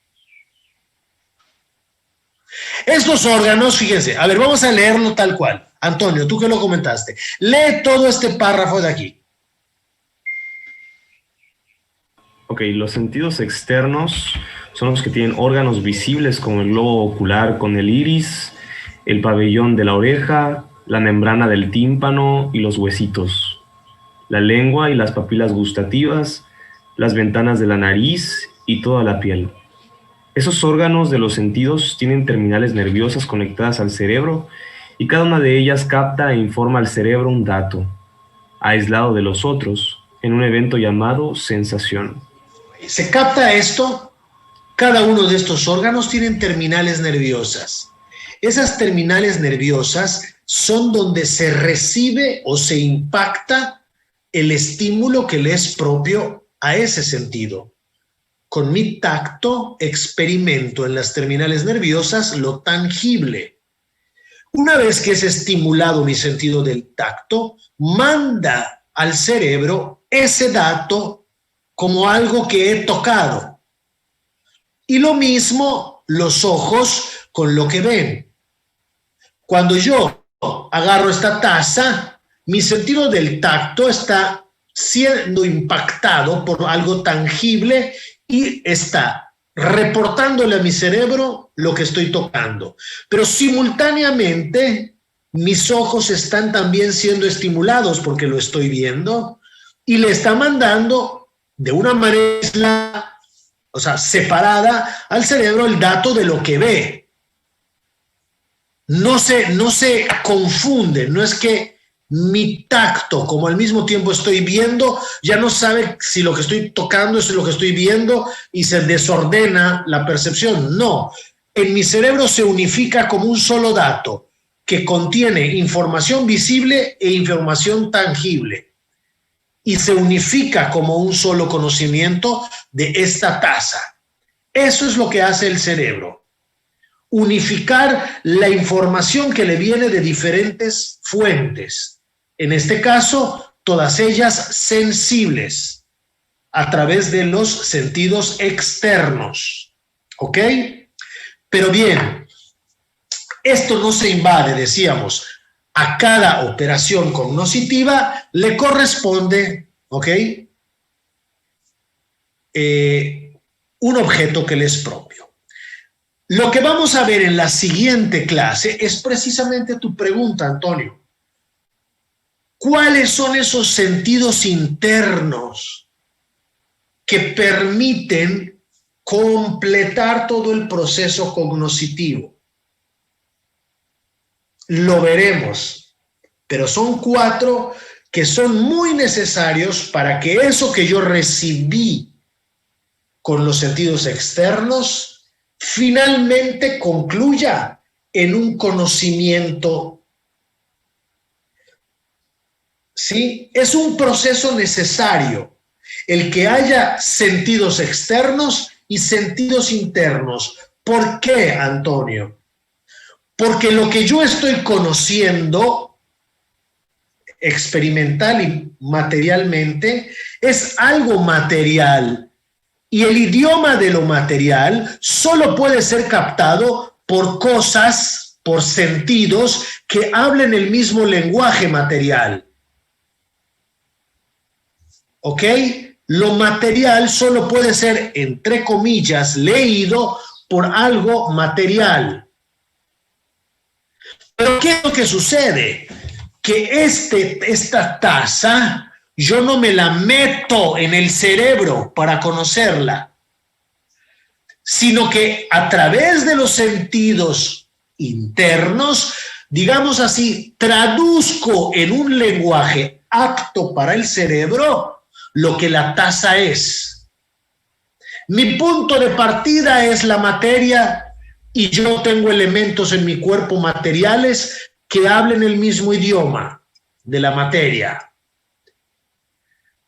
Estos órganos, fíjense, a ver, vamos a leerlo tal cual. Antonio, tú que lo comentaste, lee todo este párrafo de aquí. Ok, los sentidos externos son los que tienen órganos visibles como el globo ocular con el iris, el pabellón de la oreja, la membrana del tímpano y los huesitos, la lengua y las papilas gustativas, las ventanas de la nariz y toda la piel. Esos órganos de los sentidos tienen terminales nerviosas conectadas al cerebro y cada una de ellas capta e informa al cerebro un dato, aislado de los otros, en un evento llamado sensación. ¿Se capta esto? Cada uno de estos órganos tienen terminales nerviosas. Esas terminales nerviosas son donde se recibe o se impacta el estímulo que le es propio a ese sentido. Con mi tacto experimento en las terminales nerviosas lo tangible. Una vez que es estimulado mi sentido del tacto, manda al cerebro ese dato como algo que he tocado. Y lo mismo los ojos con lo que ven. Cuando yo agarro esta taza, mi sentido del tacto está siendo impactado por algo tangible y está reportándole a mi cerebro lo que estoy tocando. Pero simultáneamente mis ojos están también siendo estimulados porque lo estoy viendo y le está mandando de una manera, o sea, separada al cerebro el dato de lo que ve. No se confunde, no es que mi tacto, como al mismo tiempo estoy viendo, ya no sabe si lo que estoy tocando es lo que estoy viendo y se desordena la percepción. No, en mi cerebro se unifica como un solo dato que contiene información visible e información tangible y se unifica como un solo conocimiento de esta taza. Eso es lo que hace el cerebro. Unificar la información que le viene de diferentes fuentes. En este caso, todas ellas sensibles a través de los sentidos externos. ¿Ok? Pero bien, esto no se invade, decíamos. A cada operación cognoscitiva le corresponde, ¿ok? Un objeto que le es propio. Lo que vamos a ver en la siguiente clase es precisamente tu pregunta, Antonio. ¿Cuáles son esos sentidos internos que permiten completar todo el proceso cognoscitivo? Lo veremos, pero son 4 que son muy necesarios para que eso que yo recibí con los sentidos externos finalmente concluya en un conocimiento. ¿Sí? Es un proceso necesario el que haya sentidos externos y sentidos internos. ¿Por qué, Antonio? Porque lo que yo estoy conociendo experimental y materialmente es algo material y el idioma de lo material solo puede ser captado por cosas, por sentidos que hablen el mismo lenguaje material. ¿Ok? Lo material solo puede ser, entre comillas, leído por algo material. Pero ¿qué es lo que sucede? Que esta taza, yo no me la meto en el cerebro para conocerla, sino que a través de los sentidos internos, digamos así, traduzco en un lenguaje apto para el cerebro lo que la taza es. Mi punto de partida es la materia y yo tengo elementos en mi cuerpo materiales que hablen el mismo idioma de la materia.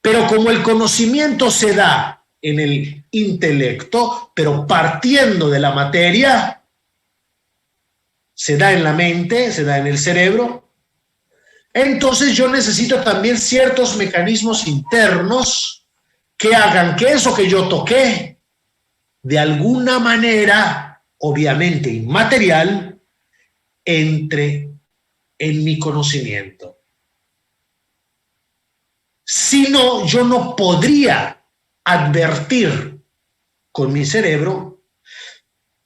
Pero como el conocimiento se da en el intelecto, pero partiendo de la materia, se da en la mente, se da en el cerebro, entonces yo necesito también ciertos mecanismos internos que hagan que eso que yo toqué, de alguna manera, obviamente inmaterial, entre en mi conocimiento. Si no, yo no podría advertir con mi cerebro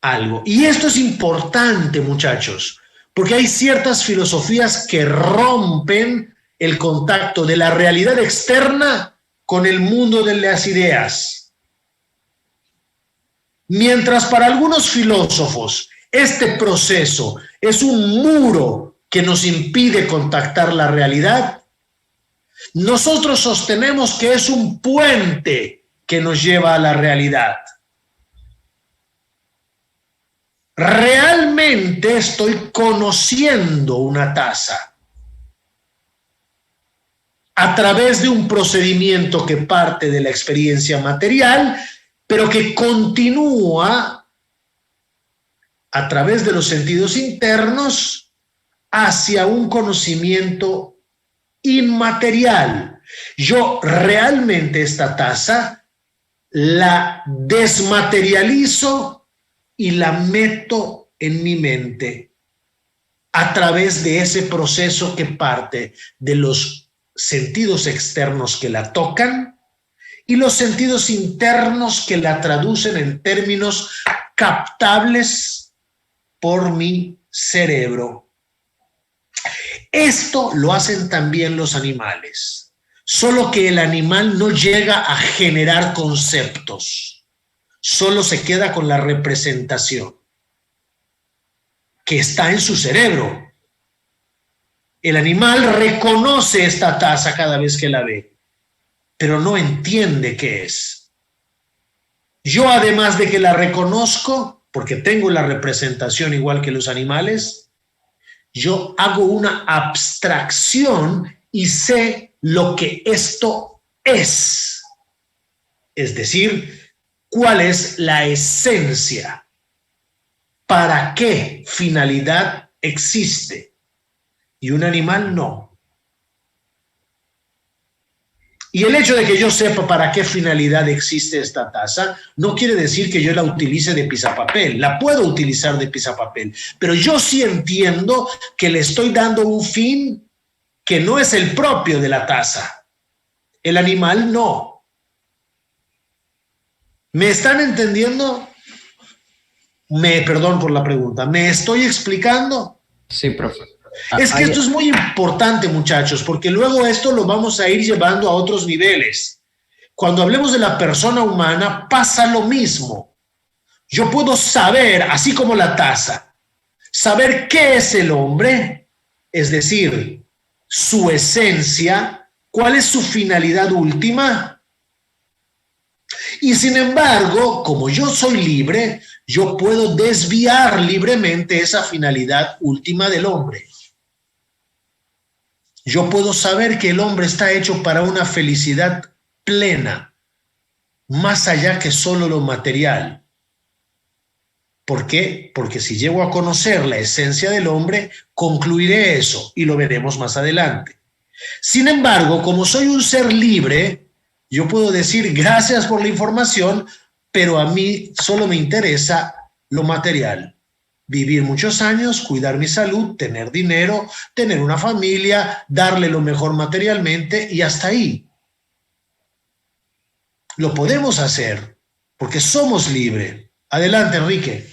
algo. Y esto es importante, muchachos, porque hay ciertas filosofías que rompen el contacto de la realidad externa con el mundo de las ideas. Mientras para algunos filósofos este proceso es un muro que nos impide contactar la realidad, nosotros sostenemos que es un puente que nos lleva a la realidad. Realmente estoy conociendo una taza a través de un procedimiento que parte de la experiencia material, pero que continúa a través de los sentidos internos hacia un conocimiento inmaterial. Yo realmente esta taza la desmaterializo y la meto en mi mente a través de ese proceso que parte de los sentidos externos que la tocan y los sentidos internos que la traducen en términos captables por mi cerebro. Esto lo hacen también los animales, solo que el animal no llega a generar conceptos, solo se queda con la representación que está en su cerebro. El animal reconoce esta taza cada vez que la ve, pero no entiende qué es. Yo, además de que la reconozco, porque tengo la representación igual que los animales, yo hago una abstracción y sé lo que esto es. Es decir, cuál es la esencia, para qué finalidad existe. Y un animal no. Y el hecho de que yo sepa para qué finalidad existe esta taza no quiere decir que yo la utilice de pisapapel. La puedo utilizar de pisapapel, pero yo sí entiendo que le estoy dando un fin que no es el propio de la taza. El animal no. ¿Me están entendiendo? Perdón por la pregunta. ¿Me estoy explicando? Sí, profe. Es que esto es muy importante, muchachos, porque luego esto lo vamos a ir llevando a otros niveles. Cuando hablemos de la persona humana, pasa lo mismo. Yo puedo saber, así como la taza, saber qué es el hombre, es decir, su esencia, cuál es su finalidad última. Y sin embargo, como yo soy libre, yo puedo desviar libremente esa finalidad última del hombre. Yo puedo saber que el hombre está hecho para una felicidad plena, más allá que solo lo material. ¿Por qué? Porque si llego a conocer la esencia del hombre, concluiré eso y lo veremos más adelante. Sin embargo, como soy un ser libre, yo puedo decir gracias por la información, pero a mí solo me interesa lo material. vivir muchos años, cuidar mi salud, tener dinero, tener una familia, darle lo mejor materialmente y hasta ahí. Lo podemos hacer porque somos libres. Adelante, Enrique.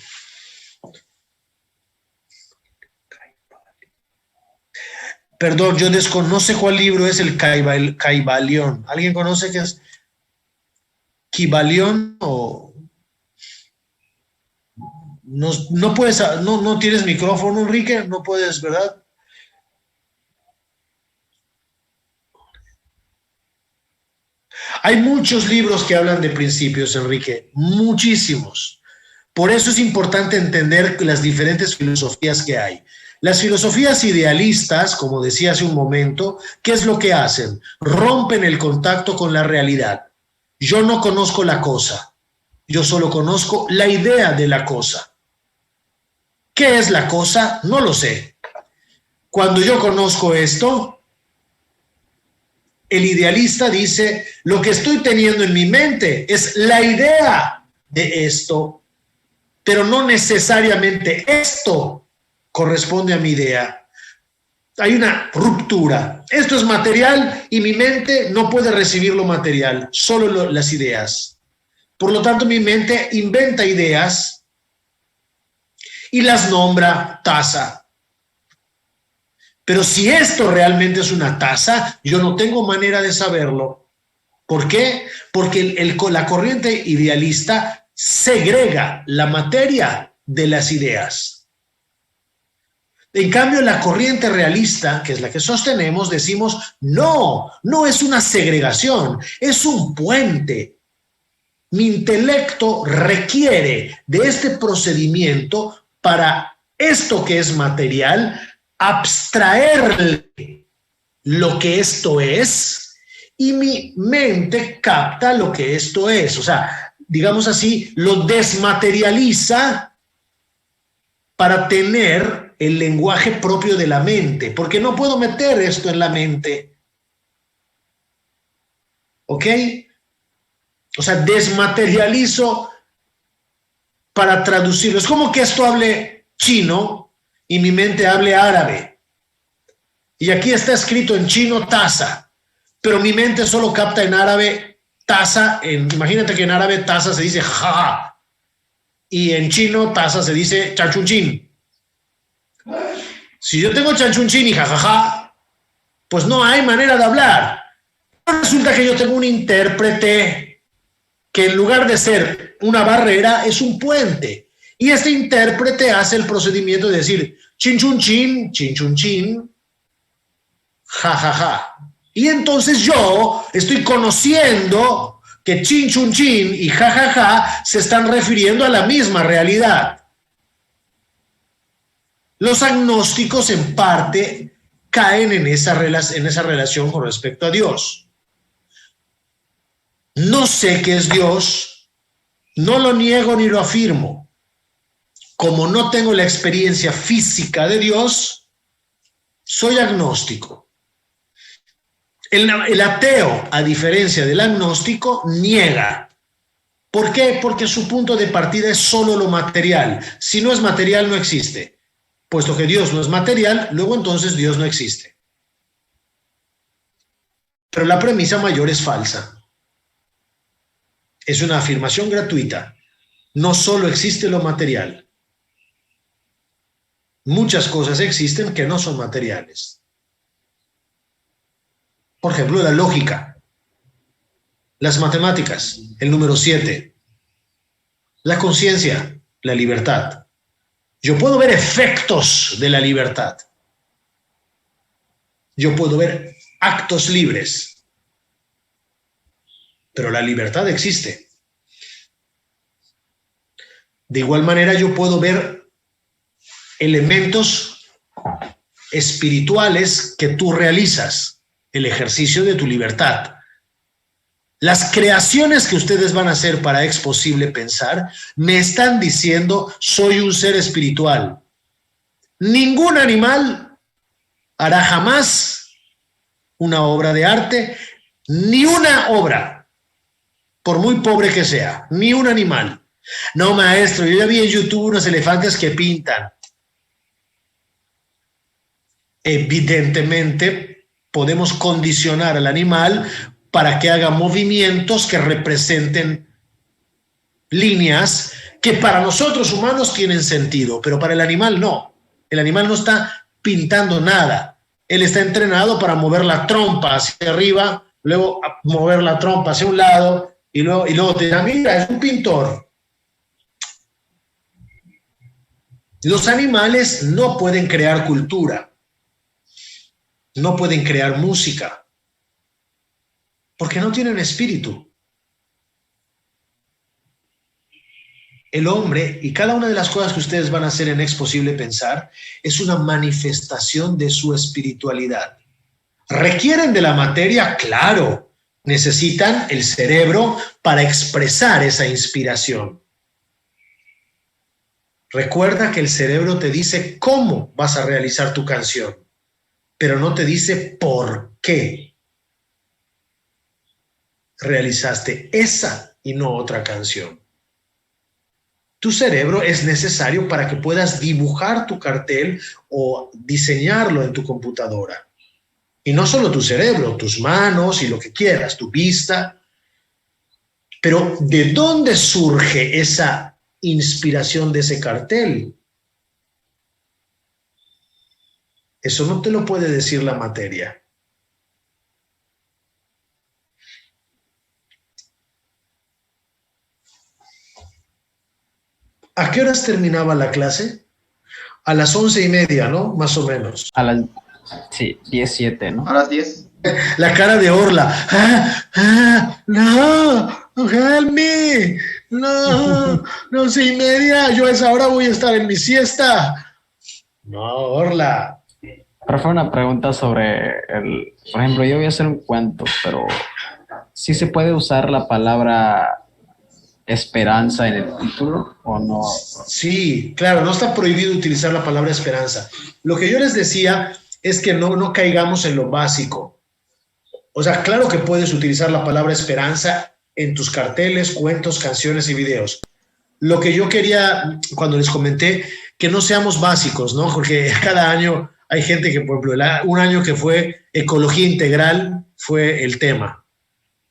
Perdón, yo desconozco cuál libro es el Caibalión. ¿Alguien conoce qué es? ¿Kibalión o...? No puedes, no tienes micrófono, Enrique, no puedes, ¿verdad? Hay muchos libros que hablan de principios, Enrique, muchísimos. Por eso es importante entender las diferentes filosofías que hay. Las filosofías idealistas, como decía hace un momento, ¿qué es lo que hacen? Rompen el contacto con la realidad. Yo no conozco la cosa, yo solo conozco la idea de la cosa. ¿Qué es la cosa? No lo sé. Cuando yo conozco esto, el idealista dice, lo que estoy teniendo en mi mente es la idea de esto, pero no necesariamente esto corresponde a mi idea. Hay una ruptura. Esto es material y mi mente no puede recibir lo material, solo las ideas. Por lo tanto, mi mente inventa ideas y las nombra taza. Pero si esto realmente es una taza, yo no tengo manera de saberlo. ¿Por qué? Porque la corriente idealista segrega la materia de las ideas. En cambio, la corriente realista, que es la que sostenemos, decimos, no es una segregación, es un puente. Mi intelecto requiere de este procedimiento para esto que es material, abstraerle lo que esto es y mi mente capta lo que esto es. O sea, digamos así, lo desmaterializa para tener el lenguaje propio de la mente, porque no puedo meter esto en la mente. ¿Ok? O sea, desmaterializo para traducirlo. Es como que esto hable chino y mi mente hable árabe. Y aquí está escrito en chino taza, pero mi mente solo capta en árabe taza. Imagínate que en árabe taza se dice ja, y en chino taza se dice chanchunchín. Si yo tengo chanchunchín y jajaja, pues no hay manera de hablar. Resulta que yo tengo un intérprete que en lugar de ser una barrera es un puente. Y este intérprete hace el procedimiento de decir chinchunchín, chinchunchín, jajaja. Y entonces yo estoy conociendo que chinchunchín y jajaja se están refiriendo a la misma realidad. Los agnósticos en parte caen en esa relación con respecto a Dios. No sé qué es Dios, no lo niego ni lo afirmo. Como no tengo la experiencia física de Dios, soy agnóstico. El ateo, a diferencia del agnóstico, niega. ¿Por qué? Porque su punto de partida es solo lo material. Si no es material, no existe. Puesto que Dios no es material, luego entonces Dios no existe. Pero la premisa mayor es falsa. Es una afirmación gratuita. No solo existe lo material. Muchas cosas existen que no son materiales. Por ejemplo, la lógica, las matemáticas, el número 7, la conciencia, la libertad. Yo puedo ver efectos de la libertad. Yo puedo ver actos libres. Pero la libertad existe. De igual manera, yo puedo ver elementos espirituales que tú realizas, el ejercicio de tu libertad. Las creaciones que ustedes van a hacer para Es Posible Pensar me están diciendo, soy un ser espiritual. Ningún animal hará jamás una obra de arte, ni una obra, por muy pobre que sea, ni un animal. No, maestro, yo ya vi en YouTube unos elefantes que pintan. Evidentemente, podemos condicionar al animal para que haga movimientos que representen líneas que para nosotros humanos tienen sentido, pero para el animal no. El animal no está pintando nada. Él está entrenado para mover la trompa hacia arriba, luego mover la trompa hacia un lado y luego te dirá, mira, es un pintor. Los animales no pueden crear cultura, no pueden crear música, porque no tienen espíritu. El hombre, y cada una de las cosas que ustedes van a hacer en Exposible Pensar, es una manifestación de su espiritualidad. ¿Requieren de la materia? Claro. Necesitan el cerebro para expresar esa inspiración. Recuerda que el cerebro te dice cómo vas a realizar tu canción, pero no te dice por qué realizaste esa y no otra canción. Tu cerebro es necesario para que puedas dibujar tu cartel o diseñarlo en tu computadora. Y no solo tu cerebro, tus manos y lo que quieras, tu vista. Pero ¿de dónde surge esa inspiración de ese cartel? Eso no te lo puede decir la materia. ¿A qué horas terminaba la clase? A las 11:30, ¿no? Más o menos. A las, sí, 17, ¿no? A las 10. La cara de Orla. No, help me. No, 11:30. Yo a esa hora voy a estar en mi siesta. No, Orla. Profe, una pregunta sobre por ejemplo, yo voy a hacer un cuento, pero ¿sí se puede usar la palabra esperanza en el título o no? Sí, claro, no está prohibido utilizar la palabra esperanza. Lo que yo les decía es que no caigamos en lo básico. O sea, claro que puedes utilizar la palabra esperanza en tus carteles, cuentos, canciones y videos. Lo que yo quería, cuando les comenté, que no seamos básicos, ¿no? Porque cada año hay gente que, por ejemplo, un año que fue ecología integral fue el tema.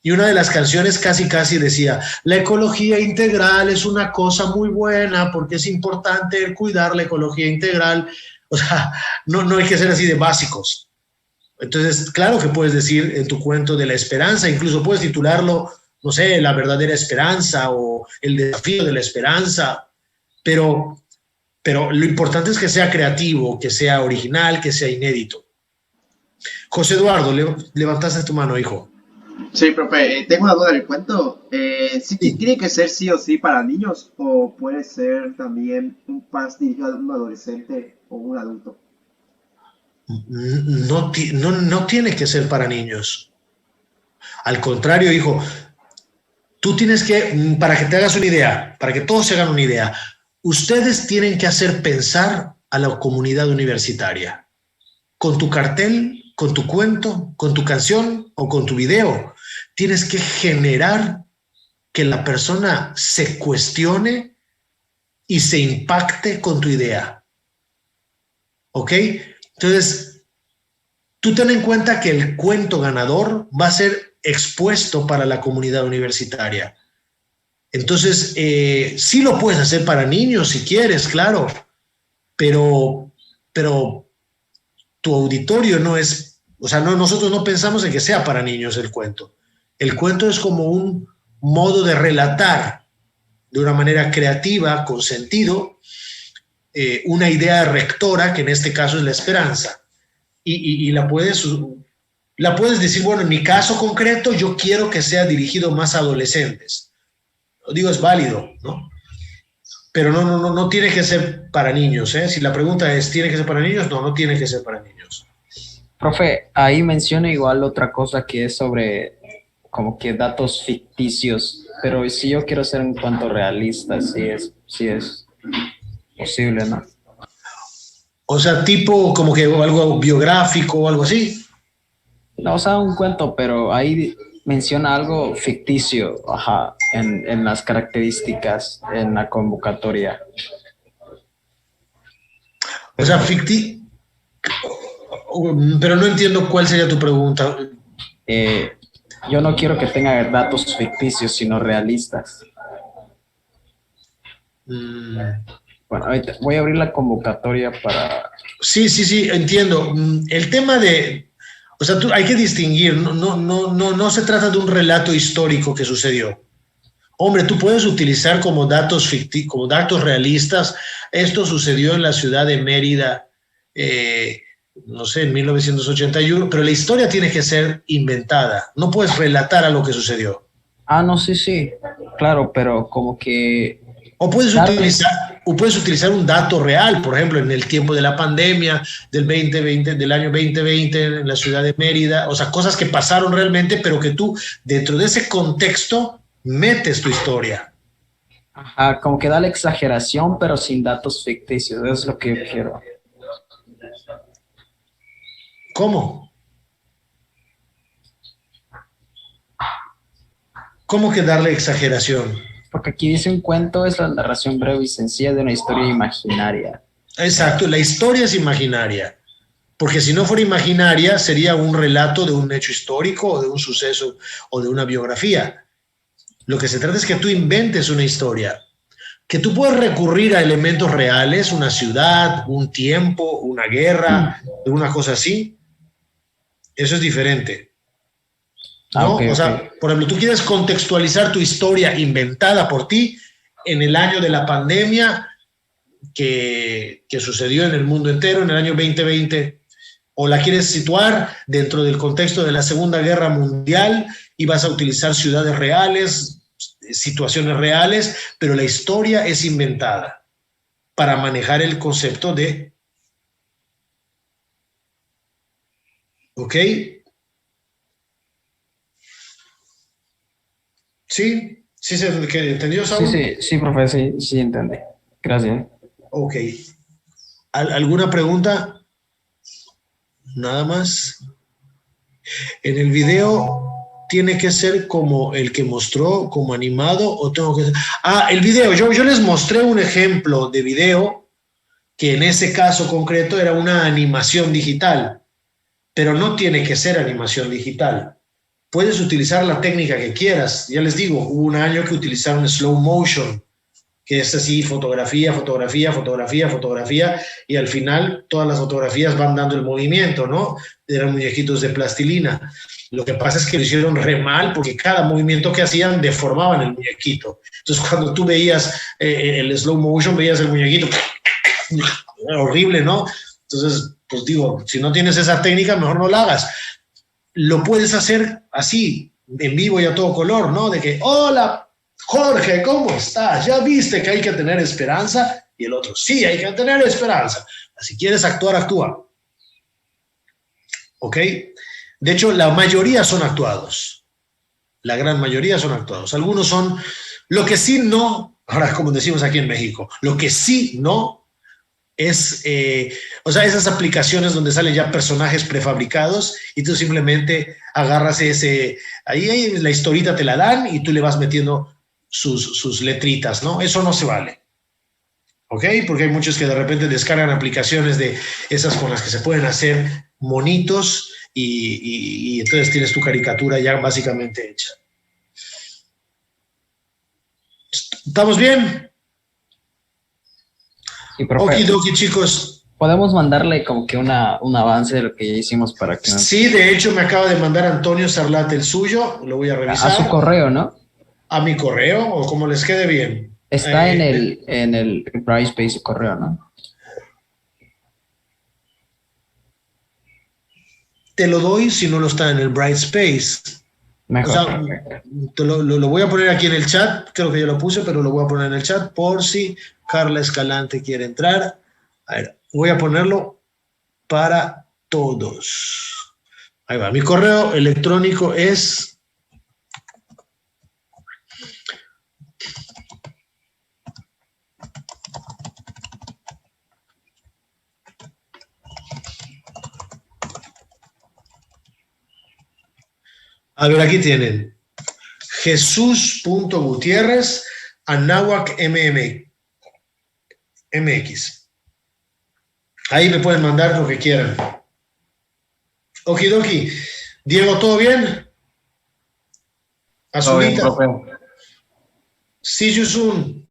Y una de las canciones casi decía, la ecología integral es una cosa muy buena porque es importante cuidar la ecología integral. O sea, no hay que ser así de básicos. Entonces, claro que puedes decir en tu cuento de la esperanza, incluso puedes titularlo, no sé, la verdadera esperanza o el desafío de la esperanza, pero lo importante es que sea creativo, que sea original, que sea inédito. José Eduardo, levantaste tu mano, hijo. Sí, profe, tengo una duda del cuento. ¿Sí tiene que ser sí o sí para niños o puede ser también más dirigido a un adolescente o un adulto? No tiene que ser para niños. Al contrario, hijo, tú tienes que, para que te hagas una idea, para que todos se hagan una idea, ustedes tienen que hacer pensar a la comunidad universitaria. Con tu cartel, con tu cuento, con tu canción o con tu video, tienes que generar que la persona se cuestione y se impacte con tu idea. ¿Ok? Entonces, tú ten en cuenta que el cuento ganador va a ser expuesto para la comunidad universitaria. Entonces, sí lo puedes hacer para niños si quieres, claro, pero tu auditorio no es, o sea, nosotros no pensamos en que sea para niños el cuento. El cuento es como un modo de relatar de una manera creativa, con sentido, una idea rectora, que en este caso es la esperanza. Y la puedes decir, bueno, en mi caso concreto, yo quiero que sea dirigido más a adolescentes. Lo digo, es válido, ¿no? Pero no tiene que ser para niños, ¿eh? Si la pregunta es, ¿tiene que ser para niños? No tiene que ser para niños. Profe, ahí menciona igual otra cosa que es sobre como que datos ficticios, pero si yo quiero ser un cuento realista, sí es posible, ¿no? O sea, tipo como que algo biográfico o algo así. No, o sea, un cuento, pero ahí menciona algo ficticio, ajá, en las características, en la convocatoria. O sea, pero no entiendo cuál sería tu pregunta. Eh, yo no quiero que tenga datos ficticios, sino realistas. Mm, Bueno, ahorita voy a abrir la convocatoria para... sí, entiendo. El tema o sea, hay que distinguir, no se trata de un relato histórico que sucedió. Hombre, tú puedes utilizar como datos realistas. Esto sucedió en la ciudad de Mérida, no sé, en 1981, pero la historia tiene que ser inventada. No puedes relatar a lo que sucedió. Ah, no, sí, claro, pero como que O puedes darle... utilizar, o puedes utilizar un dato real, por ejemplo, en el tiempo de la pandemia del 2020, del año 2020 en la ciudad de Mérida, o sea, cosas que pasaron realmente, pero que tú dentro de ese contexto metes tu historia. Ajá, como que da la exageración, pero sin datos ficticios. Eso es lo que yo quiero. ¿Cómo? ¿Cómo que darle exageración? Porque aquí dice un cuento es la narración breve y sencilla de una historia imaginaria. Exacto, la historia es imaginaria, porque si no fuera imaginaria sería un relato de un hecho histórico o de un suceso o de una biografía. Lo que se trata es que tú inventes una historia, que tú puedes recurrir a elementos reales, una ciudad, un tiempo, una guerra, alguna cosa así. Eso es diferente, Ah, ok, ¿no? O ok. sea, por ejemplo, tú quieres contextualizar tu historia inventada por ti en el año de la pandemia que sucedió en el mundo entero en el año 2020, o la quieres situar dentro del contexto de la Segunda Guerra Mundial y vas a utilizar ciudades reales, situaciones reales, pero la historia es inventada para manejar el concepto de, ¿ok? ¿Sí? ¿Sí se entendió, Saúl? Sí, profe, sí, entendí. Gracias. Ok. ¿Alguna pregunta? Nada más. En el video tiene que ser como el que mostró, como animado, o tengo que... Ah, el video. Yo les mostré un ejemplo de video que en ese caso concreto era una animación digital, pero no tiene que ser animación digital. Puedes utilizar la técnica que quieras. Ya les digo, hubo un año que utilizaron slow motion, que es así, fotografía, fotografía, fotografía, fotografía, y al final todas las fotografías van dando el movimiento, ¿no? Eran muñequitos de plastilina. Lo que pasa es que lo hicieron re mal porque cada movimiento que hacían deformaban el muñequito. Entonces, cuando tú veías el slow motion, veías el muñequito horrible, ¿no? Entonces, pues digo, si no tienes esa técnica, mejor no la hagas. Lo puedes hacer así, en vivo y a todo color, ¿no? De que, hola, Jorge, ¿cómo estás? ¿Ya viste que hay que tener esperanza? Y el otro, sí, hay que tener esperanza. Si quieres actuar, actúa. ¿Ok? De hecho, la mayoría son actuados. La gran mayoría son actuados. Algunos son, lo que sí no, ahora como decimos aquí en México, lo que sí no es, o sea, esas aplicaciones donde salen ya personajes prefabricados y tú simplemente agarras ahí la historita te la dan y tú le vas metiendo sus letritas, ¿no? Eso no se vale. ¿Ok? Porque hay muchos que de repente descargan aplicaciones de esas con las que se pueden hacer monitos y entonces tienes tu caricatura ya básicamente hecha. ¿Estamos bien? Y profe, Okidoki, chicos. podemos mandarle como que un avance de lo que ya hicimos para que... Sí, de hecho me acaba de mandar Antonio Sarlate el suyo, lo voy a revisar. A su correo, ¿no? A mi correo, o como les quede bien. Está en el Brightspace su correo, ¿no? Te lo doy si no lo está en el Brightspace. Mejor. O sea, lo voy a poner aquí en el chat, creo que ya lo puse, pero lo voy a poner en el chat por si Carla Escalante quiere entrar. A ver, voy a ponerlo para todos. Ahí va, mi correo electrónico es... A ver, aquí tienen. Jesús.Gutiérrez Anáhuac MX. Ahí me pueden mandar lo que quieran. Okidoki. Diego, ¿todo bien? Todo bien, Azulita. profe. See you soon.